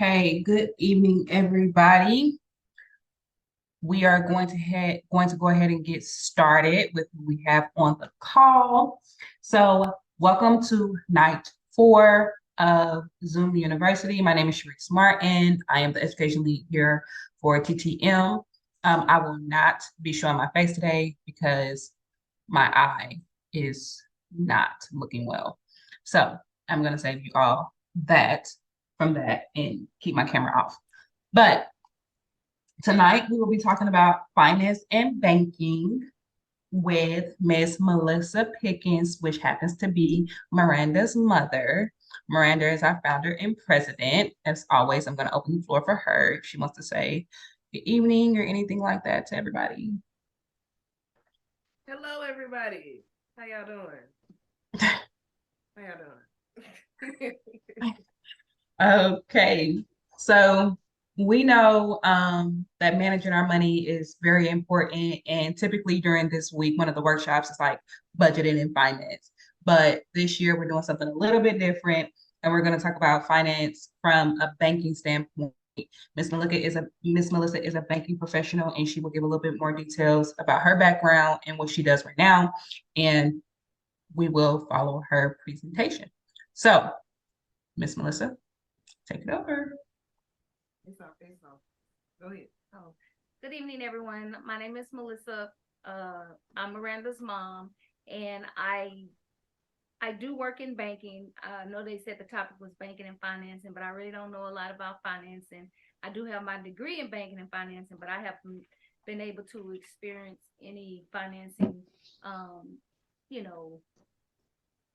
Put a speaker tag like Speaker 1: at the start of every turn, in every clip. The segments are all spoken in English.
Speaker 1: Okay, good evening, everybody. We are going to go ahead and get started with who we have on the call. So, welcome to night 4 of Zoom University. My name is Shariese Martin. I am the education lead here for TTM. I will not be showing my face today because my eye is not looking well. So, I'm going to save you all from that and keep my camera off. But tonight we will be talking about finance and banking with Miss Melissa Pickens, which happens to be Miranda's mother. Miranda is our founder and president. As always, I'm going to open the floor for her if she wants to say good evening or anything like that to everybody.
Speaker 2: Hello, everybody. How y'all doing? How y'all doing?
Speaker 1: Okay, so we know that managing our money is very important, and typically during this week, one of the workshops is like budgeting and finance. But this year, we're doing something a little bit different, and we're going to talk about finance from a banking standpoint. Miss Melissa is a banking professional, and she will give a little bit more details about her background and what she does right now, and we will follow her presentation. So, Miss Melissa, take it over.
Speaker 2: It's off. Go ahead.
Speaker 3: Oh, good evening, everyone. My name is Melissa. I'm Miranda's mom, and I do work in banking. I know they said the topic was banking and financing, but I really don't know a lot about financing. I do have my degree in banking and financing, but I haven't been able to experience any financing, um, you know,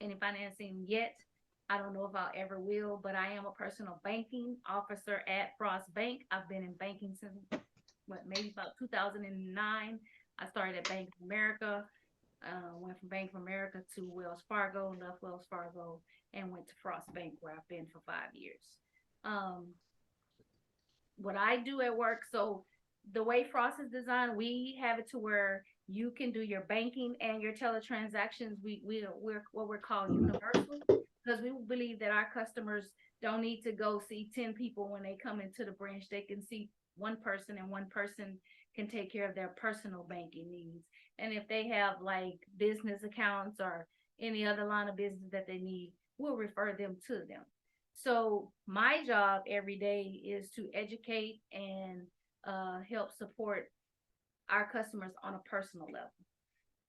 Speaker 3: any financing yet. I don't know if I'll ever will, but I am a personal banking officer at Frost Bank. I've been in banking since maybe about 2009. I started at Bank of America, went from Bank of America to Wells Fargo, left Wells Fargo, and went to Frost Bank where I've been for 5 years. Um, what I do at work, so the way Frost is designed, we have it to where you can do your banking and your teletransactions. We're what we're called universal because we believe that our customers don't need to go see 10 people when they come into the branch. They can see one person and one person can take care of their personal banking needs. And if they have like business accounts or any other line of business that they need, we'll refer them to them. So my job every day is to educate and help support our customers on a personal level.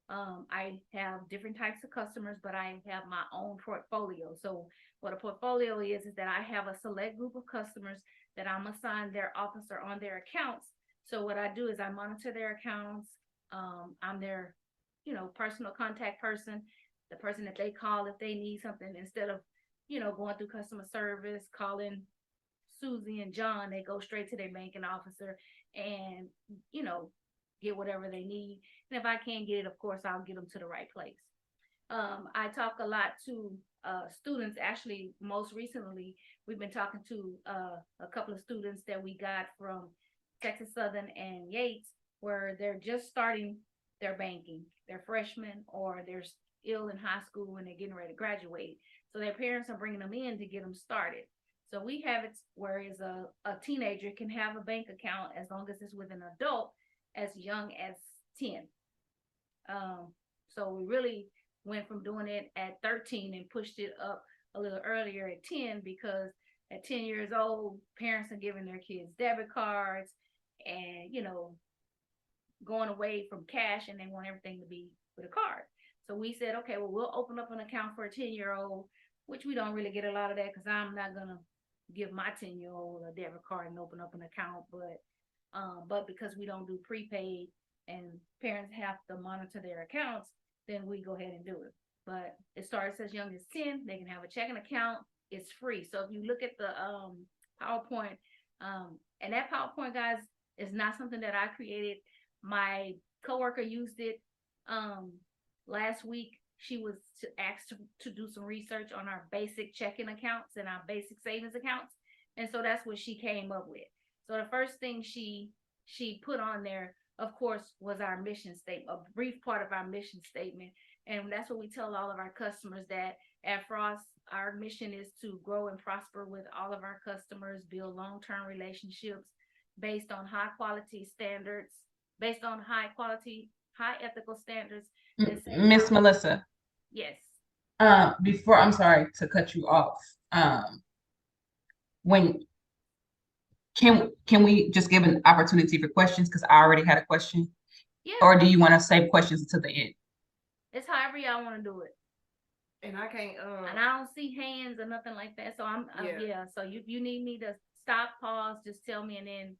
Speaker 3: I have different types of customers, but I have my own portfolio. So what a portfolio is that I have a select group of customers that I'm assigned their officer on their accounts. So what I do is I monitor their accounts. I'm their, personal contact person, the person that they call if they need something instead of, going through customer service, calling Susie and John, they go straight to their banking officer and, you know, get whatever they need. And if I can't get it, of course, I'll get them to the right place. I talk a lot to students. Actually, most recently, we've been talking to a couple of students that we got from Texas Southern and Yates, where they're just starting their banking. They're freshmen or they're still in high school and they're getting ready to graduate. So their parents are bringing them in to get them started. So we have it whereas a teenager can have a bank account as long as it's with an adult as young as 10. So we really went from doing it at 13 and pushed it up a little earlier at 10 because at 10 years old, parents are giving their kids debit cards and, going away from cash and they want everything to be with a card. So we said, okay, well, we'll open up an account for a 10-year-old, which we don't really get a lot of that because I'm not going to give my 10-year-old a debit card and open up an account. But because we don't do prepaid and parents have to monitor their accounts, then we go ahead and do it. But it starts as young as 10. They can have a checking account. It's free. So if you look at the PowerPoint, and that PowerPoint, guys, is not something that I created. My coworker used it last week. She was asked to do some research on our basic checking accounts and our basic savings accounts. And so that's what she came up with. So the first thing she put on there, of course, was our mission statement, a brief part of our mission statement. And that's what we tell all of our customers that at Frost, our mission is to grow and prosper with all of our customers, build long-term relationships based on high quality standards, based on high quality, high ethical standards.
Speaker 1: Miss Melissa.
Speaker 3: Yes.
Speaker 1: Before, I'm sorry to cut you off. When can we just give an opportunity for questions? Because I already had a question.
Speaker 3: Yeah.
Speaker 1: Or do you want to save questions until the end?
Speaker 3: It's however y'all want to do it.
Speaker 2: And I can't.
Speaker 3: And I don't see hands or nothing like that. So I'm yeah. So you need me to stop, pause, just tell me, and then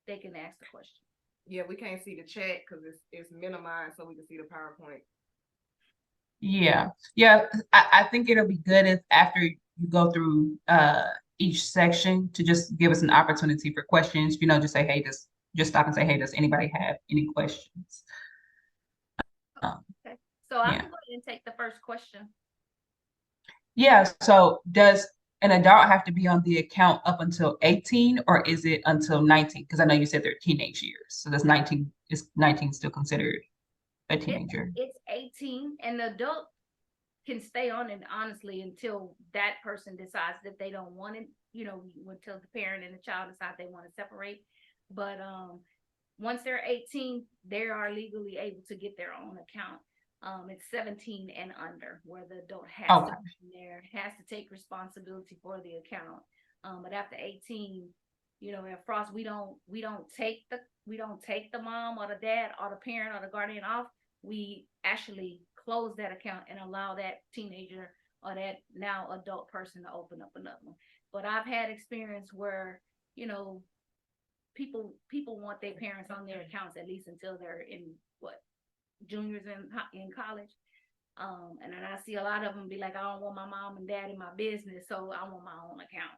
Speaker 3: they can ask the question.
Speaker 2: Yeah, we can't see the chat because it's minimized, so we can see the PowerPoint.
Speaker 1: Yeah, I think it'll be good if after you go through each section to just give us an opportunity for questions. You know, just say, hey, just stop and say, hey, does anybody have any questions?
Speaker 3: Okay, so I can go ahead and take the first question.
Speaker 1: Yeah, so does an adult have to be on the account up until 18 or is it until 19? Because I know you said they're teenage years. So is 19 still considered a teenager?
Speaker 3: It's 18, and the adult can stay on it honestly until that person decides that they don't want it, you know, until the parent and the child decide they want to separate. But once they're 18, they are legally able to get their own account. It's 17 and under where the adult has to be there, has to take responsibility for the account. But after 18, you know, at Frost, we don't take the mom or the dad or the parent or the guardian off. We actually close that account and allow that teenager or that now adult person to open up another one. But I've had experience where, you know, people want their parents on their accounts at least until they're in juniors in college. And then I see a lot of them be like, I don't want my mom and dad in my business, so I want my own account.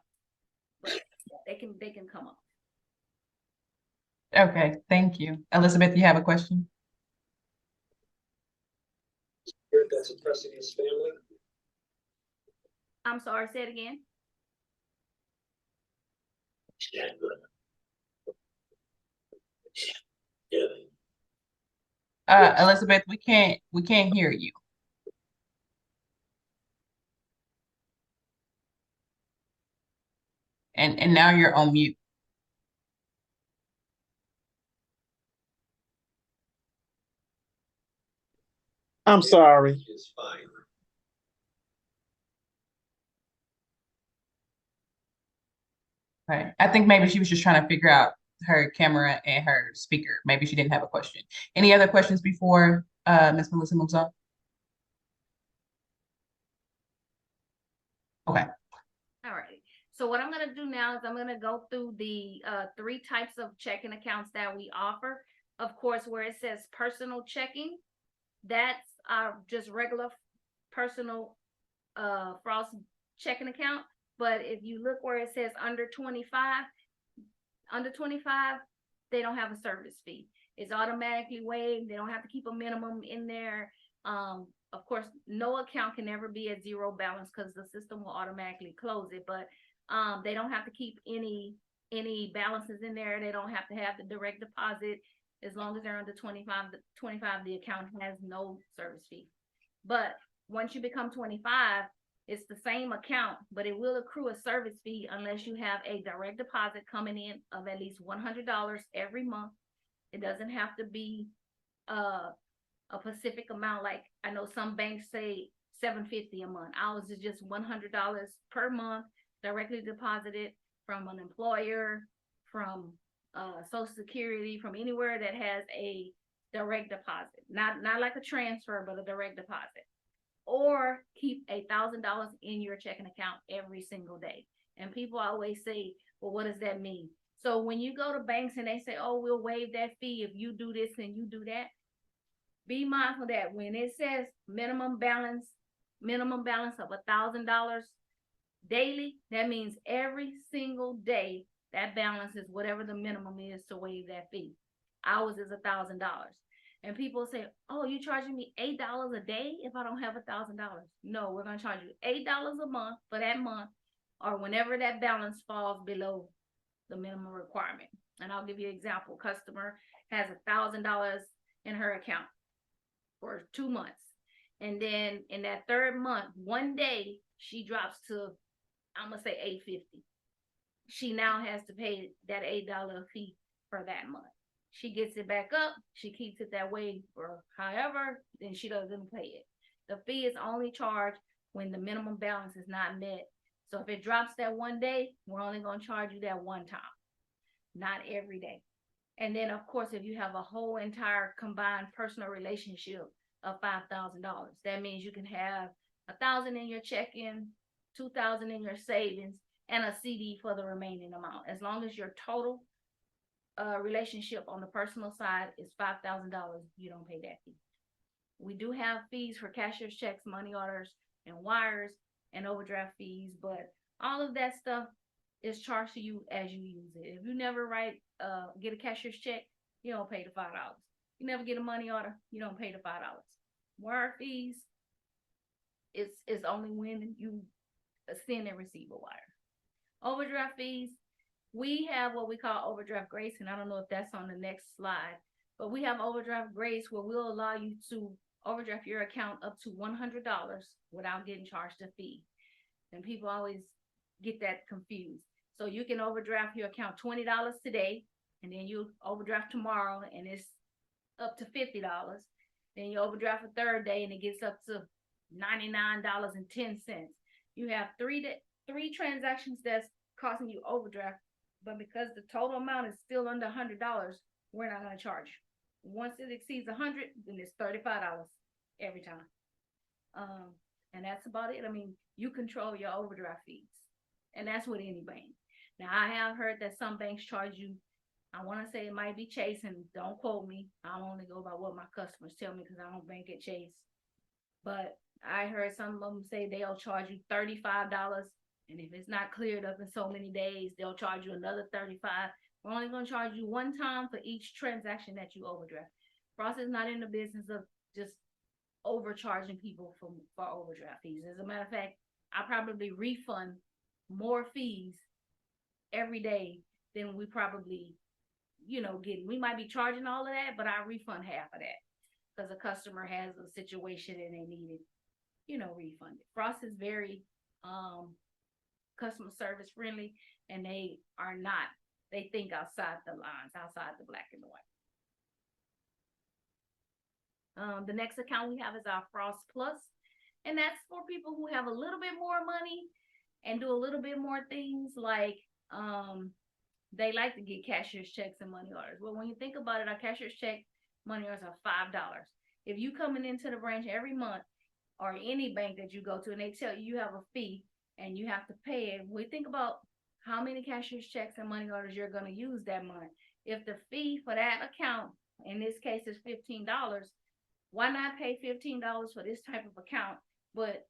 Speaker 3: But they can come up.
Speaker 1: Okay, thank you. Elizabeth, you have a question?
Speaker 4: That's oppressing his family.
Speaker 3: I'm sorry, say it again.
Speaker 1: Elizabeth, we can't hear you. And now you're on mute.
Speaker 4: I'm sorry. It's fine.
Speaker 1: Right. I think maybe she was just trying to figure out her camera and her speaker. Maybe she didn't have a question. Any other questions before Ms. Melissa moves on? Okay.
Speaker 3: All right. So what I'm going to do now is I'm going to go through the 3 types of checking accounts that we offer. Of course, where it says personal checking, that's our just regular personal Frost checking account. But if you look where it says under 25, they don't have a service fee. It's automatically waived. They don't have to keep a minimum in there. Of course, no account can ever be at zero balance because the system will automatically close it. But they don't have to keep any balances in there. They don't have to have the direct deposit. As long as they're under 25, the account has no service fee. But once you become 25, it's the same account, but it will accrue a service fee unless you have a direct deposit coming in of at least $100 every month. It doesn't have to be a specific amount. Like I know some banks say $750 a month. Ours is just $100 per month directly deposited from an employer, from Social Security, from anywhere that has a direct deposit. Not like a transfer, but a direct deposit. Or keep $1,000 in your checking account every single day. And people always say, well, what does that mean? So when you go to banks and they say, oh, we'll waive that fee if you do this and you do that, be mindful that when it says minimum balance of $1,000 daily, that means every single day that balance is whatever the minimum is to waive that fee. Ours is $1,000. And people say, oh, you charging me $8 a day if I don't have $1,000? No, we're going to charge you $8 a month for that month or whenever that balance falls below the minimum requirement. And I'll give you an example. Customer has $1,000 in her account for 2 months. And then in that third month, one day, she drops to, I'm gonna say $8.50. She now has to pay that $8 fee for that month. She gets it back up, she keeps it that way for however, then she doesn't pay it. The fee is only charged when the minimum balance is not met. So if it drops that one day, we're only going to charge you that one time, not every day. And then, of course, if you have a whole entire combined personal relationship of $5,000, that means you can have $1,000 in your checking, $2,000 in your savings, and a CD for the remaining amount. As long as your total relationship on the personal side is $5,000, you don't pay that fee. We do have fees for cashier's checks, money orders, and wires, and overdraft fees, but all of that stuff is charged to you as you use it. If you never get a cashier's check, you don't pay the $5. You never get a money order, you don't pay the $5. Wire fees, it's only when you send and receive a wire. Overdraft fees, we have what we call overdraft grace, and I don't know if that's on the next slide, but we have overdraft grace where we'll allow you to overdraft your account up to $100 without getting charged a fee. And people always get that confused. So you can overdraft your account $20 today, and then you overdraft tomorrow and it's up to $50. Then you overdraft a third day and it gets up to $99.10. You have three transactions that's costing you overdraft, but because the total amount is still under $100, we're not going to charge you. Once it exceeds 100, then it's $35 every time. And that's about it. I mean, you control your overdraft fees, and that's with any bank. Now, I have heard that some banks charge you, I want to say it might be Chase, and don't quote me. I only go by what my customers tell me because I don't bank at Chase. But I heard some of them say they'll charge you $35, and if it's not cleared up in so many days, they'll charge you another $35. We're only going to charge you one time for each transaction that you overdraft. Frost is not in the business of just overcharging people for overdraft fees. As a matter of fact, I probably refund more fees every day than we probably, getting. We might be charging all of that, but I refund half of that because a customer has a situation and they need it, refunded. Frost is very customer service friendly, and they think outside the lines, outside the black and the white. The next account we have is our Frost Plus, and that's for people who have a little bit more money and do a little bit more things like they like to get cashier's checks and money orders. Well, when you think about it, our cashier's check money orders are $5. If you coming into the branch every month or any bank that you go to and they tell you have a fee and you have to pay it, we think about how many cashier's checks and money orders you're going to use that month. If the fee for that account, in this case, is $15, why not pay $15 for this type of account, but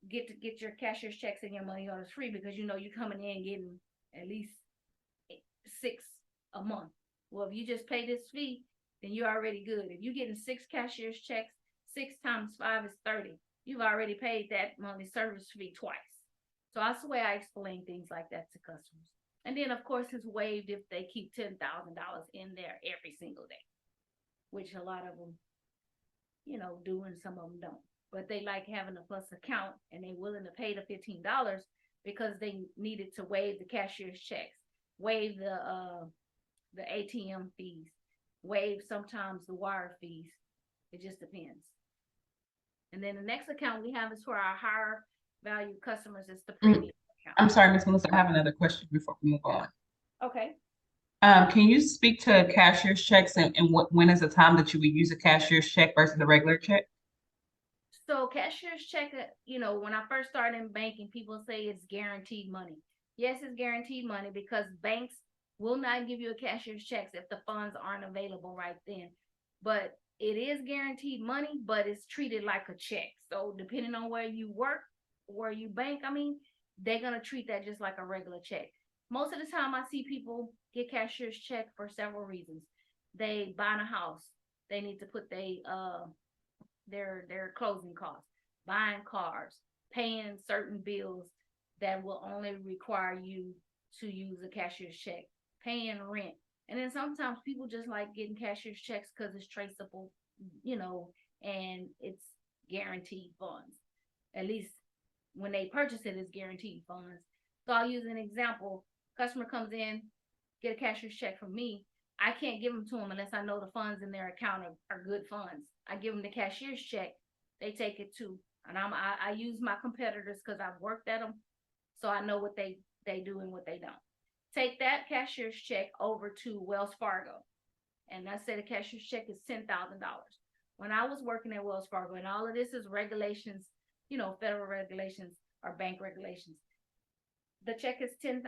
Speaker 3: get your cashier's checks and your money orders free because you're coming in getting at least 6 a month. Well, if you just pay this fee, then you're already good. If you're getting 6 cashier's checks, 6 times 5 is 30. You've already paid that monthly service fee twice. So that's the way I explain things like that to customers. And then, of course, it's waived if they keep $10,000 in there every single day, which a lot of them, do, and some of them don't. But they like having a plus account, and they're willing to pay the $15 because they needed to waive the cashier's checks, waive the ATM fees, waive sometimes the wire fees. It just depends. And then the next account we have is for our higher value customers. It's the premium account.
Speaker 1: I'm sorry, Miss Melissa, I have another question before we move on.
Speaker 3: Okay.
Speaker 1: Can you speak to cashier's checks and when is the time that you would use a cashier's check versus a regular check?
Speaker 3: So cashier's check, when I first started in banking, people say it's guaranteed money. Yes, it's guaranteed money because banks will not give you a cashier's check if the funds aren't available right then. But it is guaranteed money, but it's treated like a check. So depending on where you work, where you bank, they're going to treat that just like a regular check. Most of the time I see people get cashier's check for several reasons. They buy a house. They need to put their closing costs, buying cars, paying certain bills that will only require you to use a cashier's check, paying rent. And then sometimes people just like getting cashier's checks because it's traceable, and it's guaranteed funds. At least when they purchase it, it's guaranteed funds. So I'll use an example. Customer comes in, get a cashier's check from me. I can't give them to them unless I know the funds in their account are good funds. I give them the cashier's check. They take it too. And I use my competitors because I've worked at them. So I know what they do and what they don't. Take that cashier's check over to Wells Fargo. And I said the cashier's check is $10,000. When I was working at Wells Fargo, and all of this is regulations, federal regulations or bank regulations. The check is $10,000.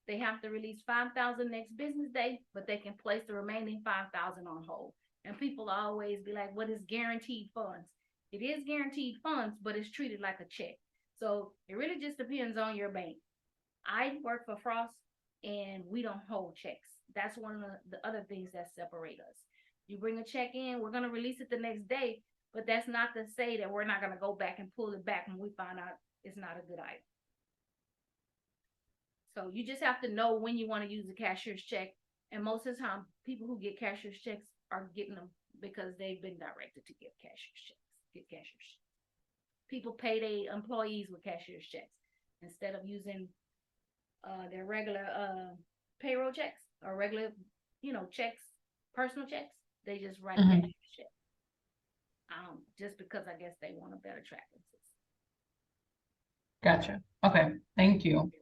Speaker 3: They have to release $5,000 next business day, but they can place the remaining $5,000 on hold. And people always be like, "What is guaranteed funds?" It is guaranteed funds, but it's treated like a check. So it really just depends on your bank. I work for Frost, and we don't hold checks. That's one of the other things that separate us. You bring a check in, we're going to release it the next day, but that's not to say that we're not going to go back and pull it back when we find out it's not a good item. So you just have to know when you want to use a cashier's check. And most of the time, people who get cashier's checks are getting them because they've been directed to get cashier's checks. People pay their employees with cashier's checks instead of using their regular payroll checks or regular, checks, personal checks. They just write cashier's check. Just because I guess they want a better tracking system.
Speaker 1: Gotcha. Okay. Thank you.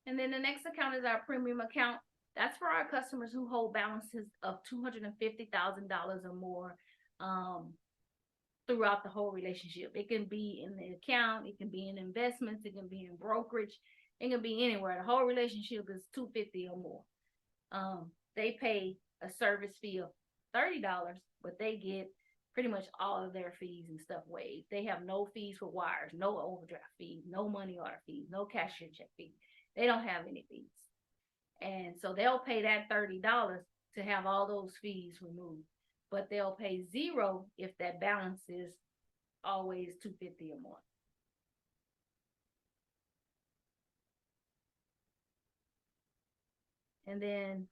Speaker 3: And then the next account is our premium account. That's for our customers who hold balances of $250,000 or more throughout the whole relationship. It can be in the account, it can be in investments, it can be in brokerage, it can be anywhere. The whole relationship is $250 or more. They pay a service fee of $30, but they get pretty much all of their fees and stuff waived. They have no fees for wires, no overdraft fees, no money order fees, no cashier check fees. They don't have any fees. And so they'll pay that $30 to have all those fees removed. But they'll pay $0 if that balance is always $250 or more. And then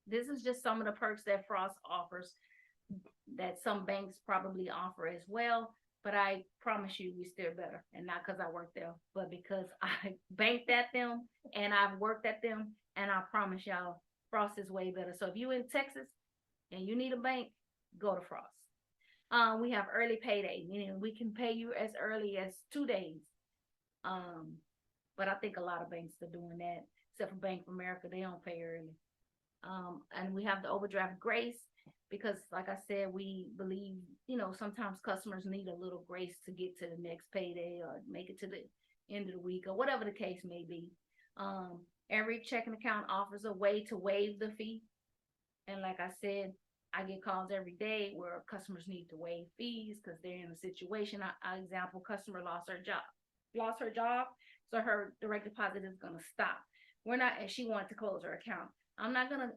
Speaker 3: this is just some of the perks that Frost offers that some banks probably offer as well. But I promise you, we still better. And not because I work there, but because I banked at them and I've worked at them. And I promise y'all, Frost is way better. So if you're in Texas and you need a bank, go to Frost. We have early payday, meaning we can pay you as early as 2 days. But I think a lot of banks are doing that, except for Bank of America, they don't pay early. And we have the overdraft grace because, like I said, we believe, sometimes customers need a little grace to get to the next payday or make it to the end of the week or whatever the case may be. Every checking account offers a way to waive the fee. And like I said, I get calls every day where customers need to waive fees because they're in a situation. Example, customer lost her job, so her direct deposit is gonna stop. And she wanted to close her account. I'm not gonna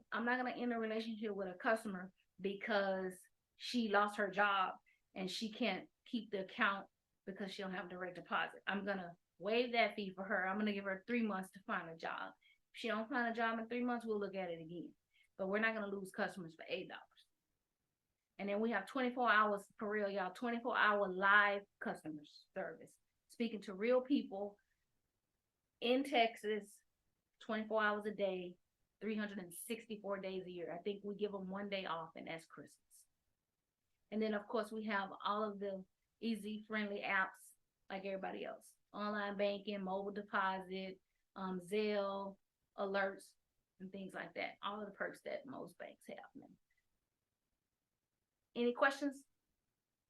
Speaker 3: end a relationship with a customer because she lost her job and she can't keep the account because she don't have direct deposit. I'm gonna waive that fee for her. I'm gonna give her 3 months to find a job. If she don't find a job in 3 months, we'll look at it again. But we're not gonna lose customers for $8. And then we have 24 hours for real, y'all, 24-hour live customer service, speaking to real people in Texas, 24 hours a day, 364 days a year. I think we give them 1 day off, and that's Christmas. And then, of course, we have all of the easy, friendly apps like everybody else. Online banking, mobile deposit, Zelle, alerts, and things like that. All of the perks that most banks have now. Any questions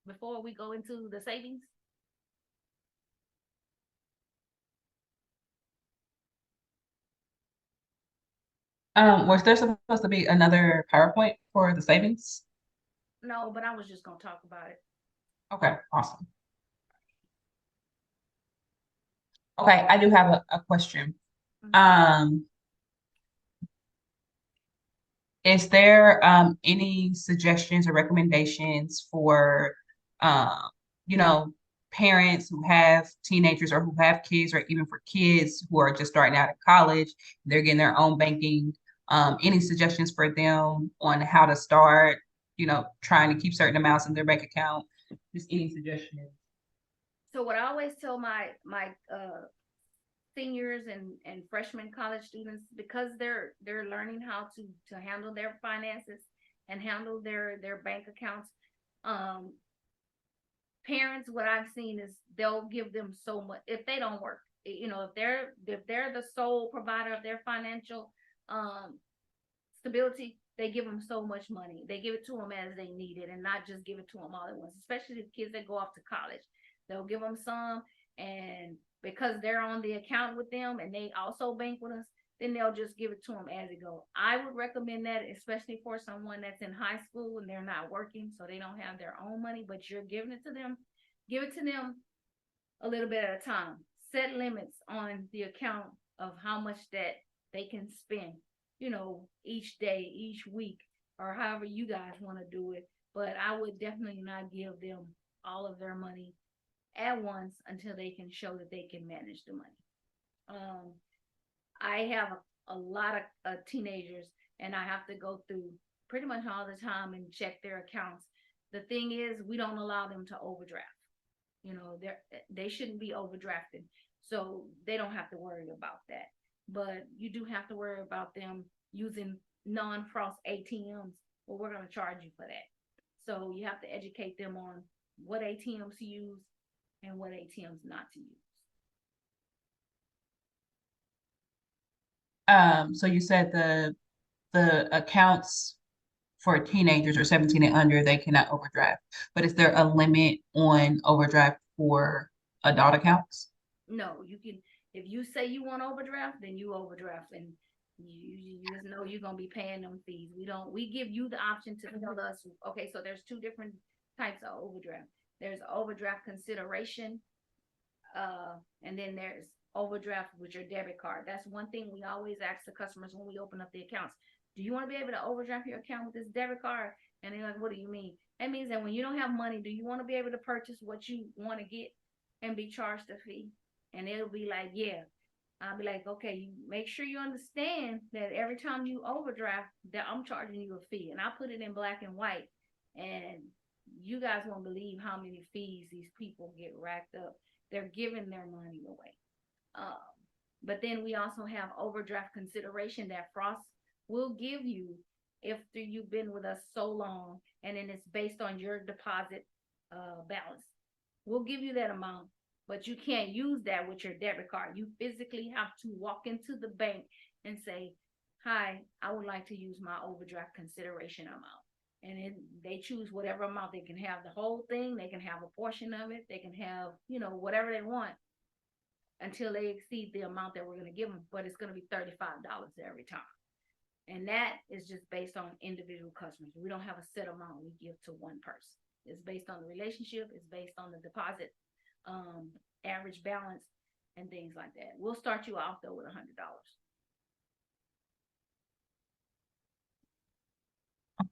Speaker 3: before we go into the savings?
Speaker 1: Was there supposed to be another PowerPoint for the savings?
Speaker 3: No, but I was just gonna talk about it.
Speaker 1: Okay, awesome. Okay, I do have a question. Is there any suggestions or recommendations for parents who have teenagers or who have kids, or even for kids who are just starting out of college, they're getting their own banking? Any suggestions for them on how to start, trying to keep certain amounts in their bank account? Just any suggestions?
Speaker 3: So what I always tell my seniors and freshman college students, because they're learning how to handle their finances and handle their bank accounts. Um, Parents, what I've seen is they'll give them so much if they don't work. If they're the sole provider of their financial um stability, they give them so much money. They give it to them as they need it and not just give it to them all at once, especially the kids that go off to college. They'll give them some, and because they're on the account with them and they also bank with us, then they'll just give it to them as it goes. I would recommend that, especially for someone that's in high school and they're not working, so they don't have their own money, but you're giving it to them. Give it to them a little bit at a time. Set limits on the account of how much that they can spend, each day, each week, or however you guys want to do it. But I would definitely not give them all of their money at once until they can show that they can manage the money. Um, I have a lot of teenagers, and I have to go through pretty much all the time and check their accounts. The thing is, we don't allow them to overdraft. They shouldn't be overdrafted, so they don't have to worry about that. But you do have to worry about them using non-frost ATMs. Well, we're going to charge you for that. So you have to educate them on what ATMs to use and what ATMs not to use.
Speaker 1: So you said the accounts for teenagers or 17 and under, they cannot overdraft. But is there a limit on overdraft for adult accounts?
Speaker 3: No, you can, if you say you want overdraft, then you overdraft, and you just know you're gonna be paying them fees. We give you the option to tell us, okay, so there's two different types of overdraft. There's overdraft consideration, and then there's overdraft with your debit card. That's one thing we always ask the customers when we open up the accounts. Do you want to be able to overdraft your account with this debit card? And they're like, what do you mean? That means that when you don't have money, do you want to be able to purchase what you want to get and be charged a fee? And it'll be like, yeah. I'll be like, okay, you make sure you understand that every time you overdraft, that I'm charging you a fee. And I put it in black and white. And you guys won't believe how many fees these people get racked up. They're giving their money away. Um, but then we also have overdraft consideration that Frost will give you after you've been with us so long, and then it's based on your deposit balance. We'll give you that amount, but you can't use that with your debit card. You physically have to walk into the bank and say, hi, I would like to use my overdraft consideration amount. And they choose whatever amount. They can have the whole thing, they can have a portion of it, they can have, whatever they want until they exceed the amount that we're going to give them. But it's going to be $35 every time. And that is just based on individual customers. We don't have a set amount we give to one person. It's based on the relationship. It's based on the deposit, average balance, and things like that. We'll start you off though with $100.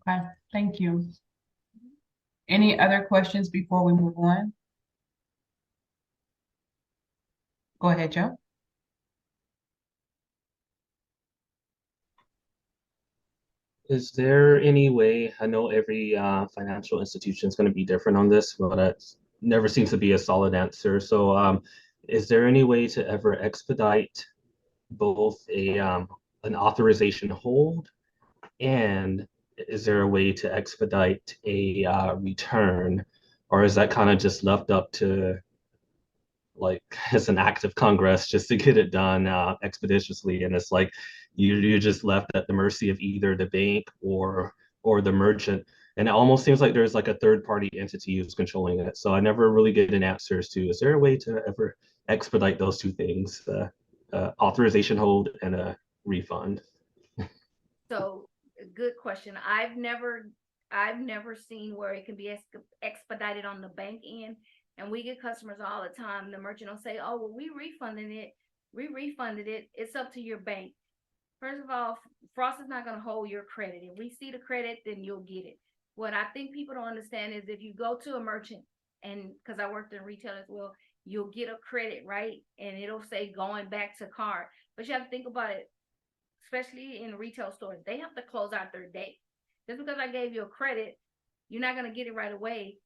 Speaker 1: Okay, thank you. Any other questions before we move on? Go ahead, Joe.
Speaker 5: Is there any way, I know every financial institution is going to be different on this, but it never seems to be a solid answer. So is there any way to ever expedite both an authorization hold, and is there a way to expedite a return, or is that kind of just left up to like as an act of Congress just to get it done expeditiously, and it's like you're just left at the mercy of either the bank or the merchant, and it almost seems like there's like a third party entity who's controlling it. So I never really get an answer as to is there a way to ever expedite those two things, authorization hold and a refund.
Speaker 3: So good question. I've never seen where it can be expedited on the bank end. And we get customers all the time. The merchant will say, oh, well, we refunded it. It's up to your bank. First of all, Frost is not going to hold your credit. If we see the credit, then you'll get it. What I think people don't understand is if you go to a merchant, and because I worked in retail as well, you'll get a credit, right? And it'll say going back to card. But you have to think about it, especially in retail stores. They have to close out their day. Just because I gave you a credit, you're not going to get it right away.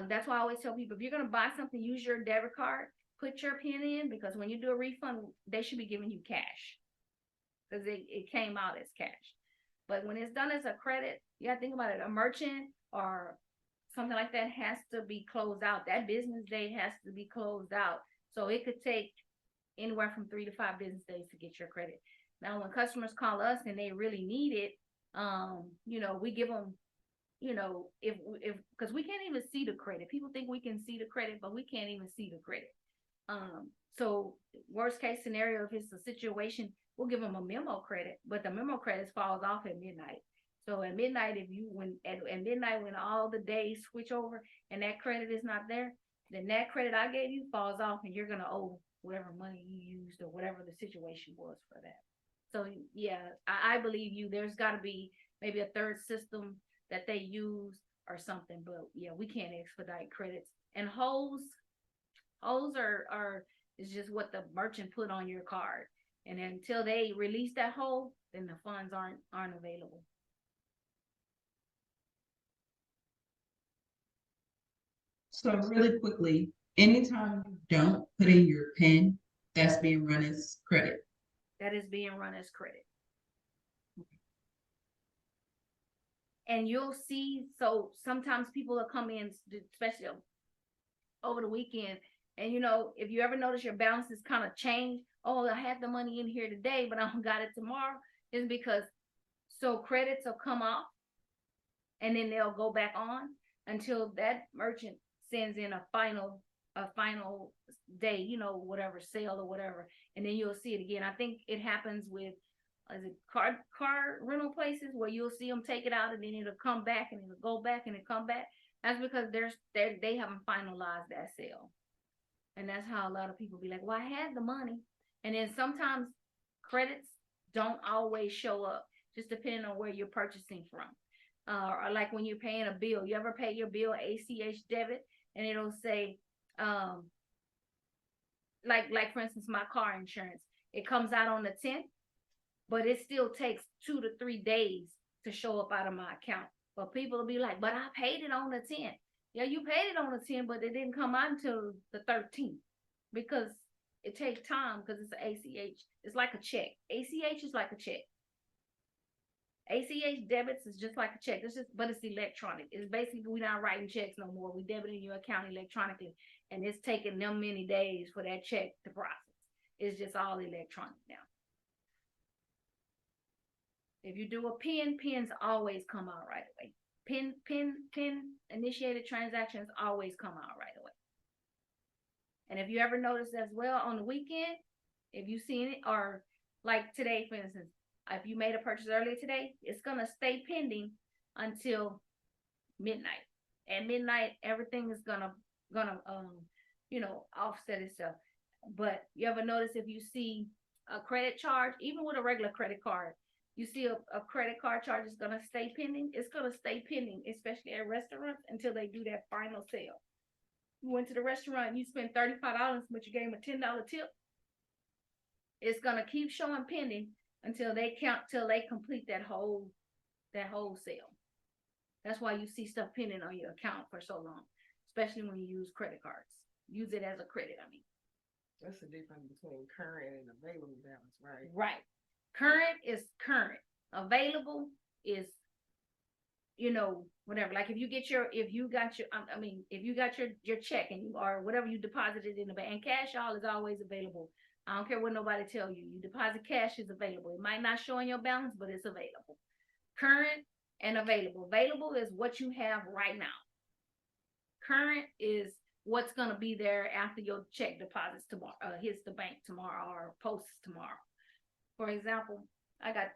Speaker 3: That's why I always tell people, if you're gonna buy something, use your debit card, put your PIN in, because when you do a refund, they should be giving you cash, because it came out as cash. But when it's done as a credit, you gotta think about it. A merchant or something like that has to be closed out. That business day has to be closed out. So it could take anywhere from 3 to 5 business days to get your credit. Now, when customers call us and they really need it, we give them, if because we can't even see the credit. People think we can see the credit, but we can't even see the credit. So worst case scenario, if it's a situation, we'll give them a memo credit, but the memo credit falls off at midnight. So at midnight, at midnight, when all the days switch over and that credit is not there, then that credit I gave you falls off, and you're gonna owe whatever money you used or whatever the situation was for that. So yeah, I believe you. There's got to be maybe a third system that they use or something, but yeah, we can't expedite credits. And holds are is just what the merchant put on your card, and until they release that hold, then the funds aren't available.
Speaker 1: So really quickly, anytime you don't put in your PIN, that's being run as credit.
Speaker 3: That is being run as credit. And you'll see, so sometimes people will come in, especially over the weekend, and if you ever notice your balances kind of change, oh, I had the money in here today, but I don't got it tomorrow, is because so credits will come off and then they'll go back on until that merchant sends in a final day, whatever sale or whatever, and then you'll see it again. I think it happens with car rental places where you'll see them take it out and then it'll come back and it'll go back and it'll come back. That's because they haven't finalized that sale. And that's how a lot of people be like, well, I had the money. And then sometimes credits don't always show up, just depending on where you're purchasing from. Or like when you're paying a bill, you ever pay your bill ACH debit and it'll say, like for instance, my car insurance, it comes out on the 10th, but it still takes 2 to 3 days to show up out of my account. But people will be like, but I paid it on the 10th. Yeah, you paid it on the 10th, but it didn't come out until the 13th because it takes time, because it's an ACH. It's like a check. ACH is like a check. ACH debits is just like a check. But it's electronic. It's basically, we're not writing checks no more. We debiting your account electronically, and it's taking them many days for that check to process. It's just all electronic now. If you do a PIN, PINs always come out right away. PIN initiated transactions always come out right away. And if you ever notice as well on the weekend, if you've seen it, or like today, for instance, if you made a purchase earlier today, it's gonna stay pending until midnight. At midnight, everything is gonna offset itself. But you ever notice if you see a credit charge, even with a regular credit card, you see a credit card charge is gonna stay pending. It's gonna stay pending, especially at restaurants, until they do that final sale. You went to the restaurant and you spent $35, but you gave them a $10 tip. It's gonna keep showing pending until they complete that whole sale. That's why you see stuff pending on your account for so long, especially when you use credit cards. Use it as a credit, I mean.
Speaker 2: That's the difference between current and available balance, right?
Speaker 3: Right. Current is current. Available is, whatever. Like if you got your check and or whatever you deposited in the bank, cash all is always available. I don't care what nobody tell you. You deposit cash is available. It might not show in your balance, but it's available. Current and available. Available is what you have right now. Current is what's gonna be there after your check deposits tomorrow, hits the bank tomorrow or posts tomorrow. For example, I got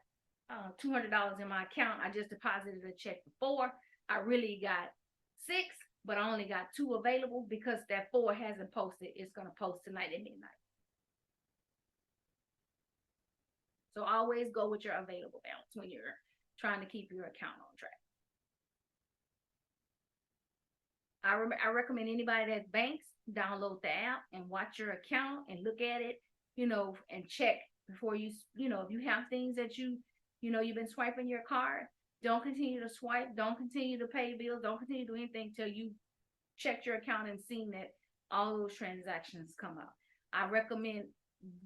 Speaker 3: $200 in my account. I just deposited a check for 4. I really got 6, but I only got 2 available because that 4 hasn't posted. It's gonna post tonight at midnight. So always go with your available balance when you're trying to keep your account on track. I recommend anybody that banks download the app and watch your account and look at it, and check before you, if you have things that you've been swiping your card, don't continue to swipe, don't continue to pay bills, don't continue to do anything till you checked your account and seen that all those transactions come out. I recommend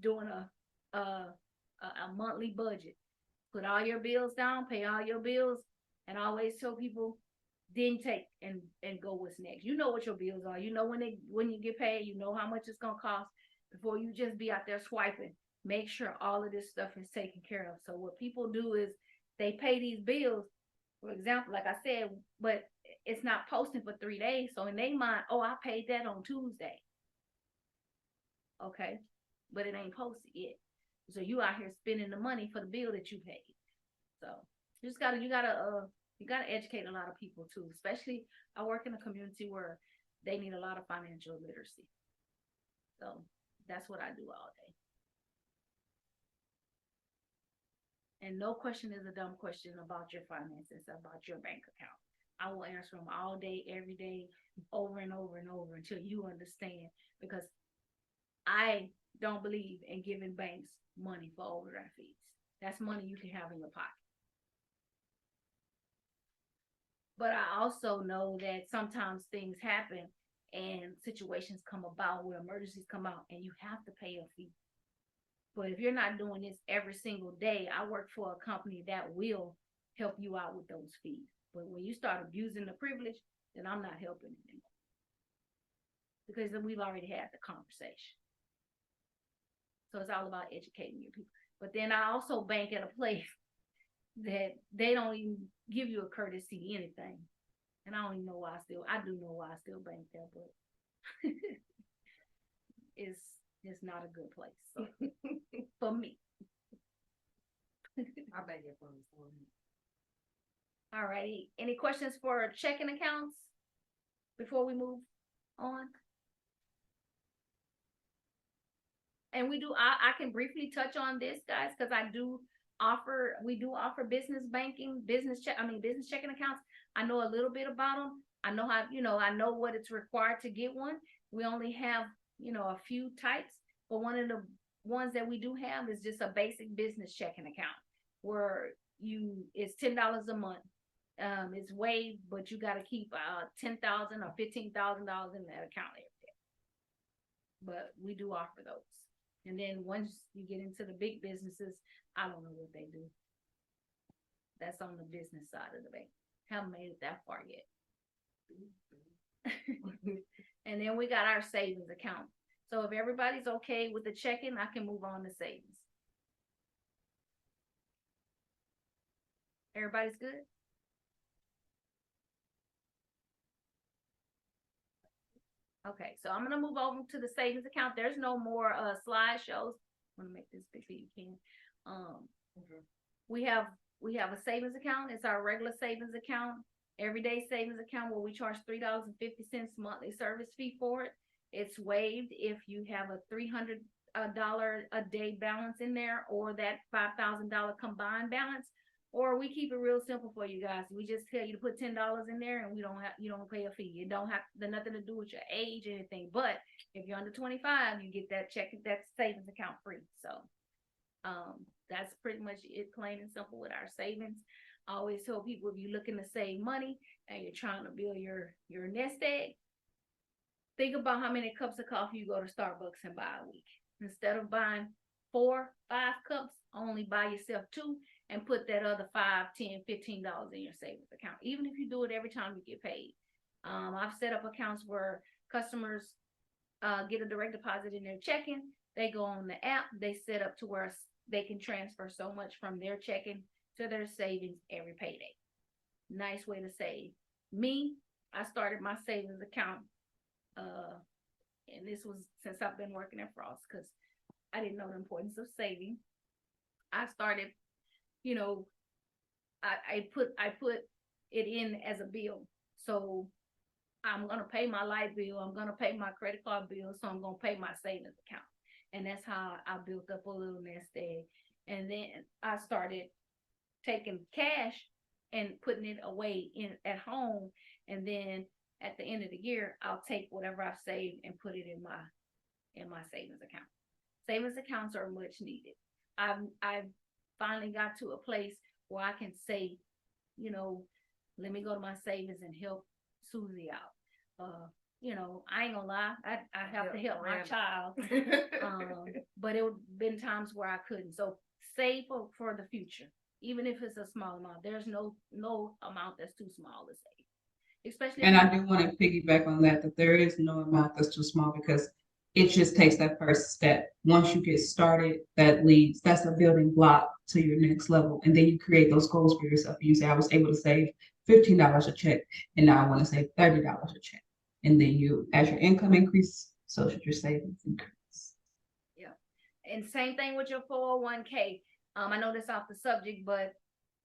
Speaker 3: doing a monthly budget. Put all your bills down, pay all your bills, and I always tell people, then take and go what's next. You know what your bills are. You know when you get paid, you know how much it's gonna cost before you just be out there swiping. Make sure all of this stuff is taken care of. So what people do is they pay these bills, for example, like I said, but it's not posting for 3 days. So in their mind, oh, I paid that on Tuesday. Okay, but it ain't posted yet. So you out here spending the money for the bill that you paid. So you just gotta educate a lot of people too. Especially I work in a community where they need a lot of financial literacy. So that's what I do all day. And no question is a dumb question about your finances, about your bank account. I will answer them all day, every day, over and over and over until you understand. Because I don't believe in giving banks money for overdraft fees. That's money you can have in your pocket. But I also know that sometimes things happen and situations come about where emergencies come out and you have to pay a fee. But if you're not doing this every single day, I work for a company that will help you out with those fees. But when you start abusing the privilege, then I'm not helping anymore. Because then we've already had the conversation. So it's all about educating your people. But then I also bank at a place that they don't even give you a courtesy anything. And I don't even know why I do know why I still bank there, but it's not a good place. So for me.
Speaker 2: I bank it for me.
Speaker 3: All righty. Any questions for checking accounts before we move on? And I can briefly touch on this, guys, because we do offer business banking, business checking accounts. I know a little bit about them. I know I know what it's required to get one. We only have, a few types, but one of the ones that we do have is just a basic business checking account where it's $10 a month. It's waived, but you got to keep $10,000 or $15,000 in that account every day. But we do offer those. And then once you get into the big businesses, I don't know what they do. That's on the business side of the bank. Haven't made it that far yet. And then we got our savings account. So if everybody's okay with the checking, I can move on to savings. Everybody's good? Okay, so I'm gonna move over to the savings account. There's no more slideshows. I'm gonna make this big so you can. We have a savings account. It's our regular savings account, everyday savings account where we charge $3.50 monthly service fee for it. It's waived if you have a $300 a day balance in there or that $5,000 combined balance. Or we keep it real simple for you guys. We just tell you to put $10 in there and you don't pay a fee. It don't have nothing to do with your age or anything. But if you're under 25, you get that savings account free. So that's pretty much it, plain and simple with our savings. I always tell people if you're looking to save money and you're trying to build your nest egg, think about how many cups of coffee you go to Starbucks and buy a week. Instead of buying 4, 5 cups, only buy yourself 2 and put that other $5, $10, $15 in your savings account. Even if you do it every time you get paid. I've set up accounts where customers get a direct deposit in their checking. They go on the app. They set up to where they can transfer so much from their checking to their savings every payday. Nice way to save. Me, I started my savings account, and this was since I've been working at Frost because I didn't know the importance of saving. I started, I put it in as a bill. So I'm gonna pay my light bill. I'm gonna pay my credit card bill. So I'm gonna pay my savings account, and that's how I built up a little nest egg. And then I started taking cash and putting it away at home, and then at the end of the year, I'll take whatever I've saved and put it in my savings account. Savings accounts are much needed. I've finally got to a place where I can say, let me go to my savings and help Susie out. I ain't gonna lie, I have to
Speaker 2: Yeah,
Speaker 3: help my
Speaker 2: Miranda.
Speaker 3: child. But it would been times where I couldn't. So save for the future, even if it's a small amount. There's no amount that's too small to save, especially if
Speaker 1: And
Speaker 3: you,
Speaker 1: I do want to piggyback on that, that there is no amount that's too small because it just takes that first step. Once you get started, that's a building block to your next level. And then you create those goals for yourself. You say, I was able to save $15 a check, and now I want to save $30 a check. And then as your income increase, so should your savings increase.
Speaker 3: yeah. And same thing with your 401k. I know that's off the subject, but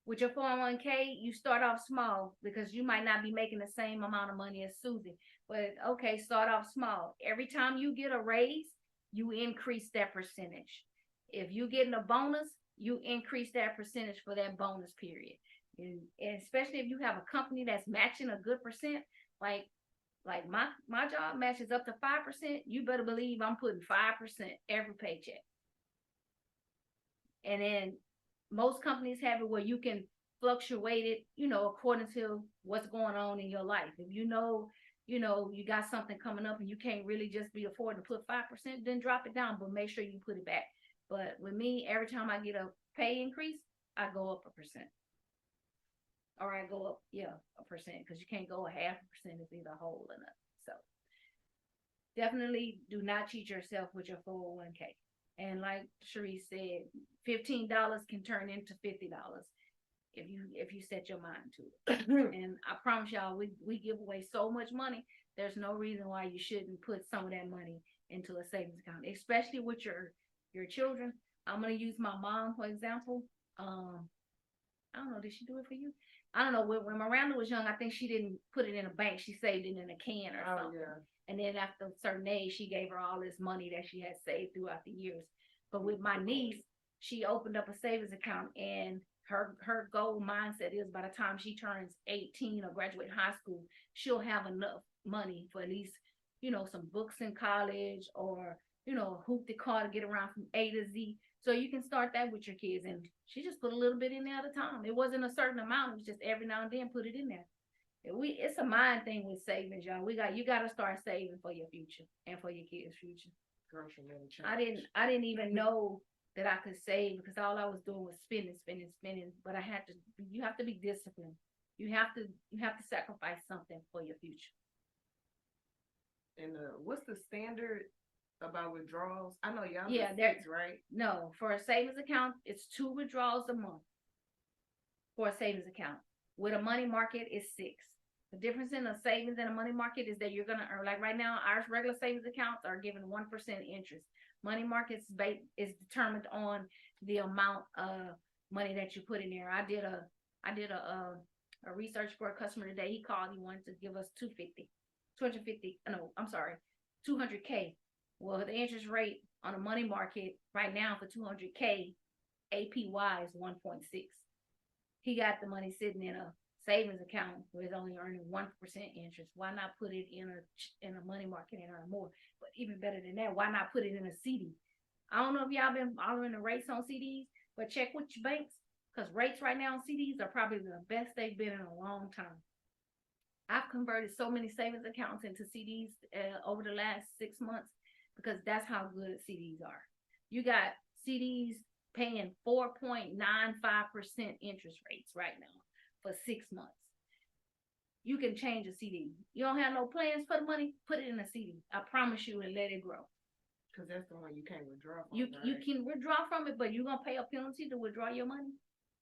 Speaker 3: with your 401k, you start off small because you might not be making the same amount of money as Susie. But okay, start off small. Every time you get a raise, you increase that percentage. If you getting a bonus, you increase that percentage for that bonus period. And especially if you have a company that's matching a good percent, like my job matches up to 5%, you better believe I'm putting 5% every paycheck. And then most companies have it where you can fluctuate it, according to what's going on in your life. If you got something coming up and you can't really just be affording to put 5%, then drop it down, but make sure you put it back. But with me, every time I get a pay increase, I go up 1%. Or I go up, 1%, because you can't go a 0.5% if it's a whole or nothing. So definitely do not cheat yourself with your 401k. And like Shariese said, $15 can turn into $50 if you set your mind to it. And I promise y'all, we give away so much money. There's no reason why you shouldn't put some of that money into a savings account, especially with your children. I'm gonna use my mom for example. I don't know, did she do it for you? I don't know. When Miranda was young, I think she didn't put it in a bank. She saved it in a can or something.
Speaker 2: Yeah.
Speaker 3: And then after a certain age, she gave her all this money that she had saved throughout the years. But with my niece, she opened up a savings account, and her goal mindset is by the time she turns 18 or graduate high school, she'll have enough money for at least, some books in college, or, a hoop the car to get around from A to Z. So you can start that with your kids. And she just put a little bit in there at a time. It wasn't a certain amount. It was just every now and then put it in there. It's a mind thing with savings, y'all. You got to start saving for your future and for your kids' future. I didn't even know that I could save because all I was doing was spending. But you have to be disciplined. You have to sacrifice something for your future.
Speaker 2: And what's the standard about withdrawals? I know y'all
Speaker 3: Yeah,
Speaker 2: six, right?
Speaker 3: No, for a savings account, it's 2 withdrawals a month for a savings account. With a money market, it's 6. The difference in a savings and a money market is that you're gonna earn, like right now, our regular savings accounts are giving 1% interest. Money markets is determined on the amount of money that you put in there. I did a research for a customer today. He called. He wanted to give us 200K. Well, the interest rate on a money market right now for 200K APY is 1.6. He got the money sitting in a savings account where it's only earning 1% interest. Why not put it in a money market and earn more? But even better than that, why not put it in a CD? I don't know if y'all been following the rates on CDs, but check with your banks, because rates right now on CDs are probably the best they've been in a long time. I've converted so many savings accounts into CDs over the last 6 months because that's how good CDs are. You got CDs paying 4.95% interest rates right now for 6 months. You can change a CD. You don't have no plans for the money, put it in a CD. I promise you, and let it grow.
Speaker 2: Because that's the one you can't withdraw from.
Speaker 3: You
Speaker 2: right?
Speaker 3: can withdraw from it, but you're gonna pay a penalty to withdraw your money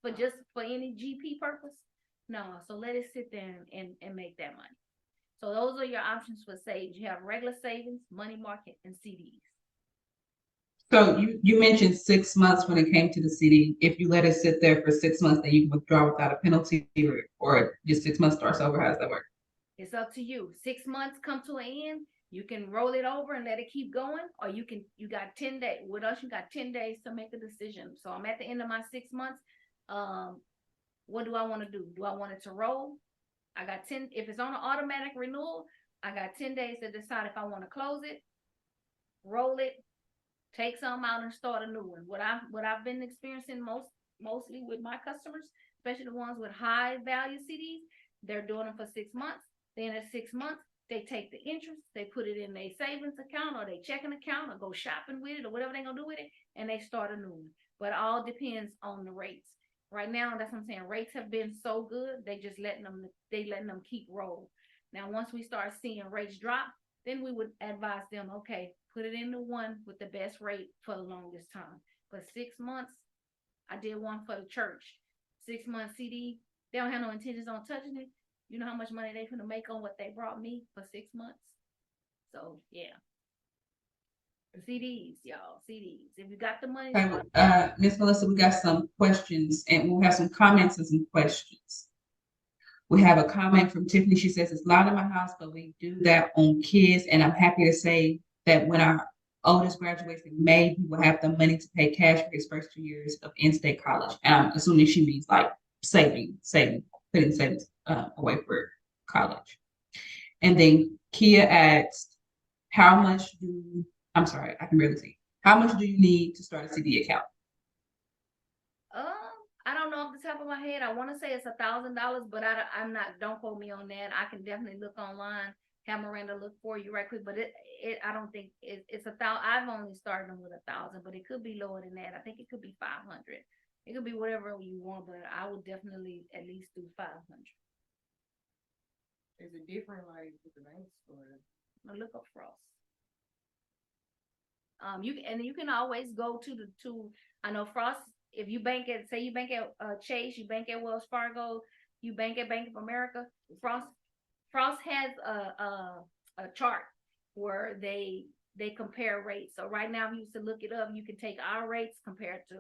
Speaker 3: for just for any GP purpose. No, so let it sit there and make that money. So those are your options for savings. You have regular savings, money market, and CDs.
Speaker 1: So you mentioned 6 months when it came to the CD. If you let it sit there for 6 months, then you can withdraw without a penalty, or just 6 months starts over. How does that work?
Speaker 3: It's up to you. 6 months come to an end. You can roll it over and let it keep going, or you got 10 days. With us, you got 10 days to make a decision. So I'm at the end of my 6 months. What do I want to do? Do I want it to roll? I got 10. If it's on an automatic renewal, I got 10 days to decide if I want to close it, roll it, take some out, and start a new one. What I've been experiencing mostly with my customers, especially the ones with high value CDs, they're doing them for 6 months. Then at 6 months, They take the interest, they put it in their savings account or their checking account or go shopping with it or whatever they're gonna do with it, and they start a new one. But it all depends on the rates. Right now, that's what I'm saying. Rates have been so good, they just letting them keep roll. Now, once we start seeing rates drop, then we would advise them, okay, put it in the one with the best rate for the longest time. But 6 months, I did one for the church. 6 month CD, they don't have no intentions on touching it. You know how much money they finna make on what they brought me for 6 months? So yeah. CDs, y'all, CDs. If you got the money,
Speaker 1: Okay, Ms. Melissa, we got some questions and we'll have some comments and some questions. We have a comment from Tiffany. She says, it's loud in my house, but we do that on kids. And I'm happy to say that when our oldest graduates in May, he will have the money to pay cash for his first 2 years of in-state college. And I'm assuming she means like saving, putting savings away for college. And then Kia asked, I'm sorry, I can barely see. How much do you need to start a CD account?
Speaker 3: I don't know off the top of my head. I want to say it's $1,000, but I'm not. Don't quote me on that. I can definitely look online. Have Miranda look for you right quick. But I don't think it's $1,000. I've only started them with $1,000, but it could be lower than that. I think it could be 500. It could be whatever you want, but I would definitely at least do 500.
Speaker 2: Is it different like with the banks or?
Speaker 3: Now look up Frost. You can always go to I know Frost. If you bank at, say you bank at Chase, you bank at Wells Fargo, you bank at Bank of America, Frost has a chart where they compare rates. So right now, if you used to look it up, you can take our rates compared to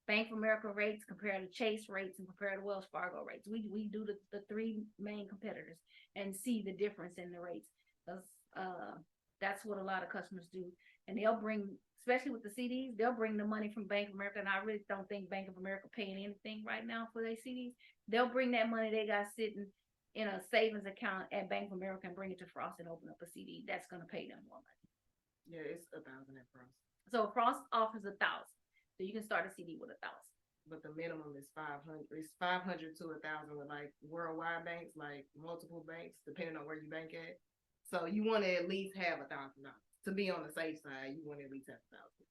Speaker 3: Bank of America rates, compare to Chase rates, and compare to Wells Fargo rates. We do the three main competitors and see the difference in the rates. That's what a lot of customers do. And they'll bring, especially with the CDs, they'll bring the money from Bank of America. And I really don't think Bank of America paying anything right now for their CDs. They'll bring that money they got sitting in a savings account at Bank of America and bring it to Frost and open up a CD. That's going to pay them more money.
Speaker 2: Yeah, it's 1,000 at Frost.
Speaker 3: So Frost offers 1,000. So you can start a CD with 1,000.
Speaker 2: But the minimum is 500. It's 500 to 1,000 with like worldwide banks, like multiple banks, depending on where you bank at. So you want to at least have $1,000 to be on the safe side. You want to at least have 1,000.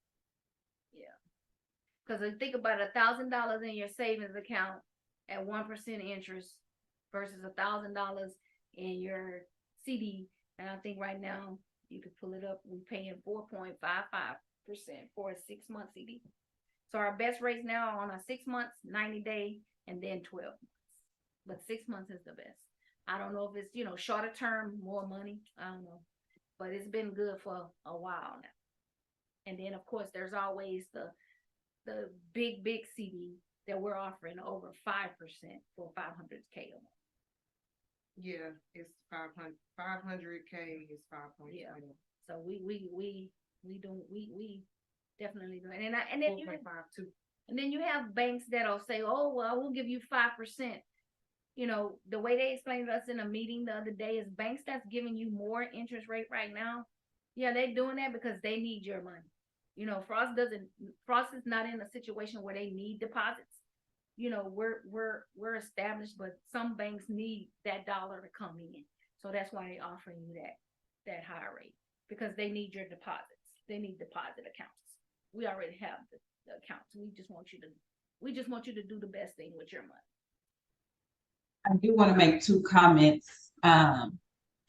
Speaker 3: Yeah, because think about $1,000 in your savings account at 1% interest versus $1,000 in your CD. And I think right now you could pull it up. We're paying 4.55% for a 6-month CD. So our best rates now are on a 6 months, 90-day, and then 12 months. But 6 months is the best. I don't know if it's, shorter term, more money. I don't know. But it's been good for a while now. And then, of course, there's always the big CD that we're offering over 5% for 500K a month.
Speaker 2: Yeah, it's 500K is 5.20.
Speaker 3: Yeah. So we definitely do. And then and then you have banks that'll say, oh, well, we'll give you 5%. The way they explained to us in a meeting the other day is banks that's giving you more interest rate right now. Yeah, they're doing that because they need your money. Frost is not in a situation where they need deposits. We're established, but some banks need that dollar to come in. So that's why they're offering you that higher rate, because they need your deposits. They need deposit accounts. We already have the accounts. We just want you to do the best thing with your money.
Speaker 1: I do want to make two comments, and